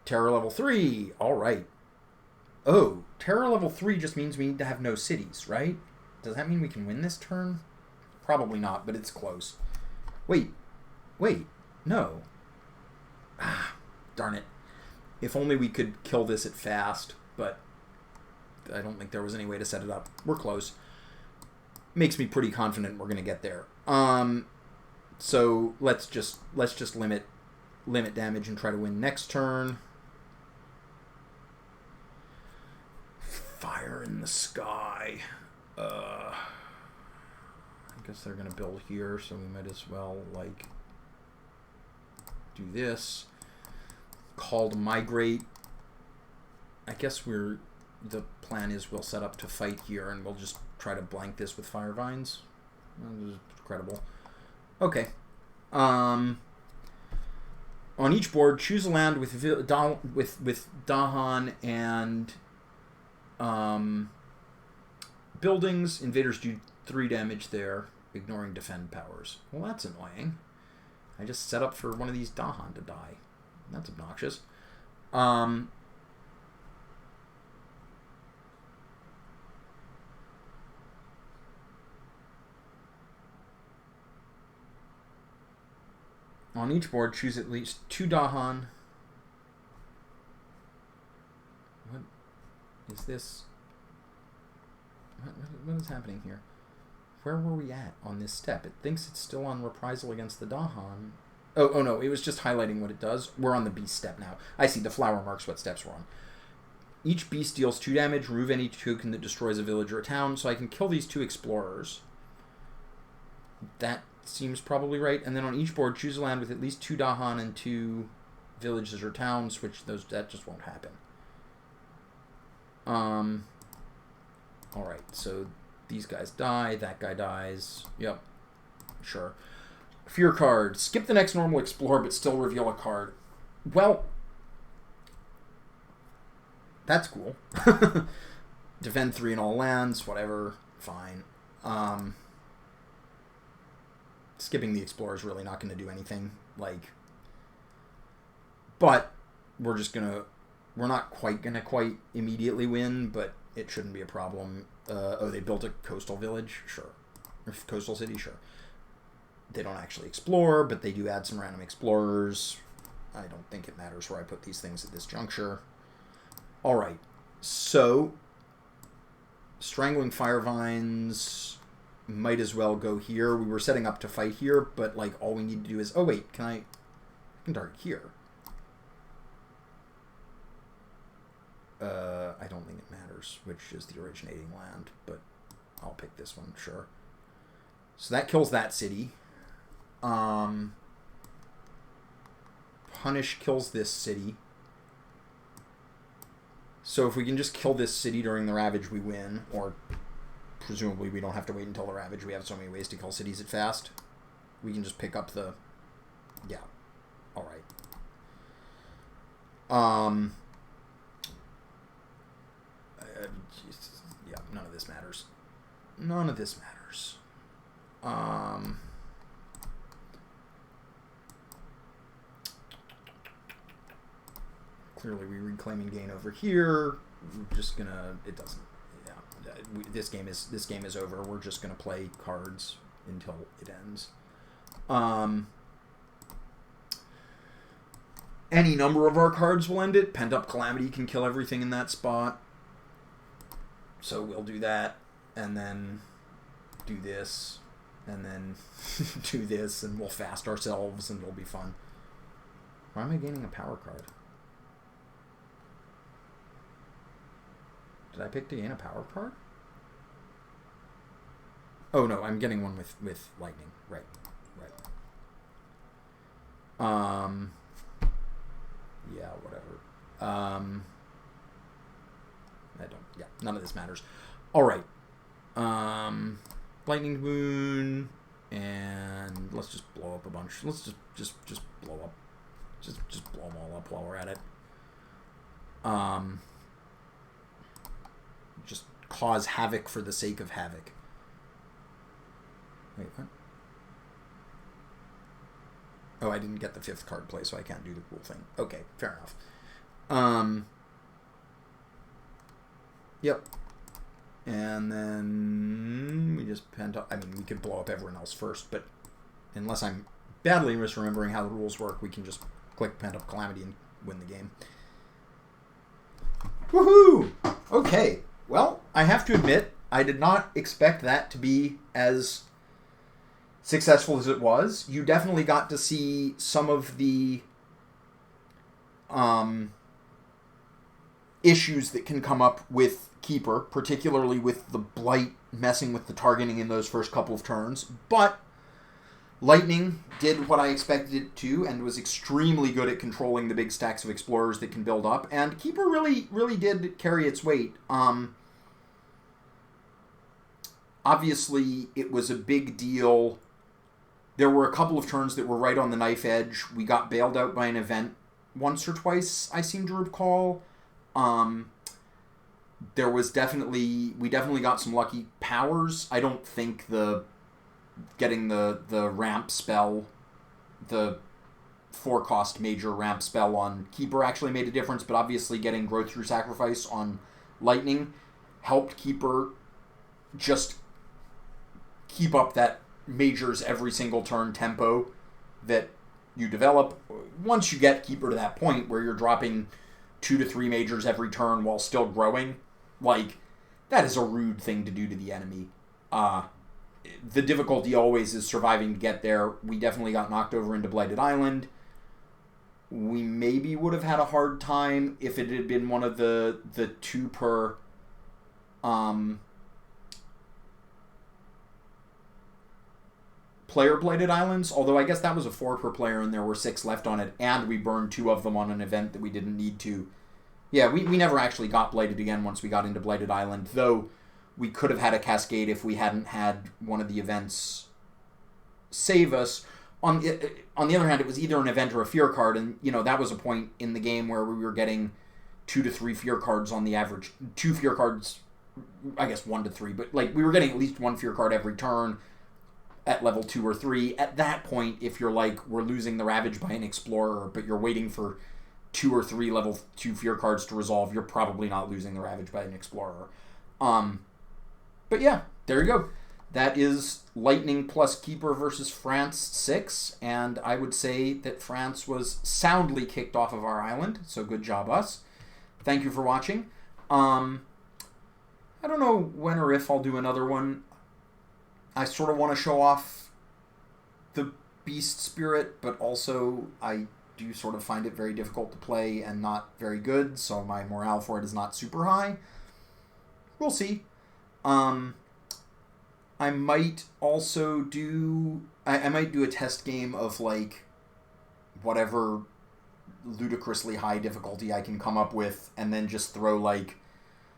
Terror level 3! Alright. Oh, Terror level 3 just means we need to have no cities, right? Does that mean we can win this turn? Probably not, but it's close. Wait. No. Ah, darn it. If only we could kill this at fast, but I don't think there was any way to set it up. We're close. Makes me pretty confident we're going to get there. So let's just limit damage and try to win next turn. Fire in the Sky. I guess they're going to build here, so we might as well, like, do this. Call to Migrate. I guess the plan is we'll set up to fight here, and we'll just try to blank this with Firevines. This is incredible. Okay. On each board, choose a land with Dahan and buildings. Invaders do 3 damage there, ignoring defend powers. Well, that's annoying. I just set up for one of these Dahan to die. That's obnoxious. On each board, choose at least 2 Dahan. What is this? What is happening here? Where were we at on this step? It thinks it's still on reprisal against the Dahan. Oh no, it was just highlighting what it does. We're on the beast step now. I see, the flower marks what steps we're on. Each beast deals 2 damage. Remove any token that destroys a village or a town. So I can kill these 2 explorers. That seems probably right. And then on each board, choose a land with at least 2 Dahan and 2 villages or towns, which that just won't happen. Alright, so these guys die, that guy dies. Yep, sure. Fear card. Skip the next normal explore, but still reveal a card. Well, that's cool. Defend 3 in all lands, whatever, fine. Skipping the explorer is really not going to do anything. But we're not quite going to immediately win, but it shouldn't be a problem. They built a coastal village? Sure. Or coastal city? Sure. They don't actually explore, but they do add some random explorers. I don't think it matters where I put these things at this juncture. Alright. So, Strangling Firevines might as well go here. We were setting up to fight here, but all we need to do is... Oh, wait. I can target here. I don't think it matters which is the originating land, but I'll pick this one, sure. So that kills that city. Punish kills this city. So if we can just kill this city during the Ravage, we win. Or presumably we don't have to wait until the Ravage. We have so many ways to kill cities at fast. We can just pick up the... Yeah. Alright. Yeah, none of this matters. None of this matters. Clearly we reclaiming gain over here. We're just gonna... It doesn't... Yeah. This game is over. We're just gonna play cards until it ends. Any number of our cards will end it. Pent Up Calamity can kill everything in that spot. So we'll do that, and then do this, and then do this, and we'll fast ourselves, and it'll be fun. Why am I gaining a power card? Did I pick to gain a power card? Oh no, I'm getting one with lightning. Right. Yeah, whatever. Yeah, none of this matters. Alright. Lightning Moon, and let's just blow up a bunch. Let's just blow up. Just blow them all up while we're at it. Just cause havoc for the sake of havoc. Wait, what? Oh, I didn't get the 5th card play, so I can't do the cool thing. Okay, fair enough. Yep. And then we just we could blow up everyone else first, but unless I'm badly misremembering how the rules work, we can just click Pent Up Calamity and win the game. Woohoo! Okay. Well, I have to admit, I did not expect that to be as successful as it was. You definitely got to see some of the issues that can come up with Keeper, particularly with the Blight messing with the targeting in those first couple of turns. But Lightning did what I expected it to and was extremely good at controlling the big stacks of explorers that can build up. And Keeper really did carry its weight. Obviously, it was a big deal. There were a couple of turns that were right on the knife edge. We got bailed out by an event once or twice, I seem to recall. There was we definitely got some lucky powers. I don't think getting the ramp spell the 4-cost major ramp spell on Keeper actually made a difference, but obviously getting growth through sacrifice on Lightning helped Keeper just keep up that majors every single turn tempo that you develop. Once you get Keeper to that point where you're dropping 2 to 3 majors every turn while still growing, like, that is a rude thing to do to the enemy. The difficulty always is surviving to get there. We definitely got knocked over into Blighted Island. We maybe would have had a hard time if it had been one of the 2 per player Blighted Islands, although I guess that was a 4 per player and there were 6 left on it, and we burned 2 of them on an event that we didn't need to. Yeah, we never actually got Blighted again once we got into Blighted Island, though we could have had a Cascade if we hadn't had one of the events save us. On the other hand, it was either an event or a fear card, and that was a point in the game where we were getting 2 to 3 fear cards on the average. 2 fear cards, I guess 1 to 3, but we were getting at least 1 fear card every turn at level 2 or 3. At that point, if you're we're losing the Ravage by an Explorer, but you're waiting for 2 or 3 level 2 fear cards to resolve, you're probably not losing the Ravage by an Explorer. But yeah, there you go. That is Lightning plus Keeper versus France 6, and I would say that France was soundly kicked off of our island, so good job us. Thank you for watching. I don't know when or if I'll do another one. I sort of want to show off the Beast Spirit, but also I do sort of find it very difficult to play and not very good, so my morale for it is not super high. We'll see. I might also do... I might do a test game of, whatever ludicrously high difficulty I can come up with, and then just throw,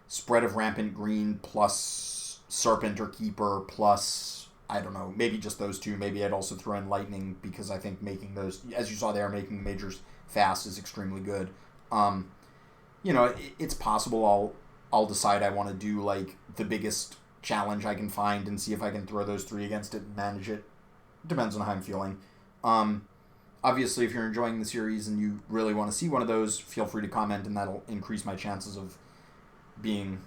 Spread of Rampant Green plus Serpent or Keeper plus, I don't know, maybe just those 2. Maybe I'd also throw in Lightning, because I think making those, as you saw there, making the majors fast is extremely good. It's possible I'll decide I want to do, the biggest challenge I can find and see if I can throw those 3 against it and manage it. Depends on how I'm feeling. Obviously, if you're enjoying the series and you really want to see one of those, feel free to comment, and that'll increase my chances of being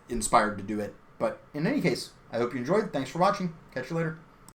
inspired to do it. But in any case, I hope you enjoyed. Thanks for watching. Catch you later.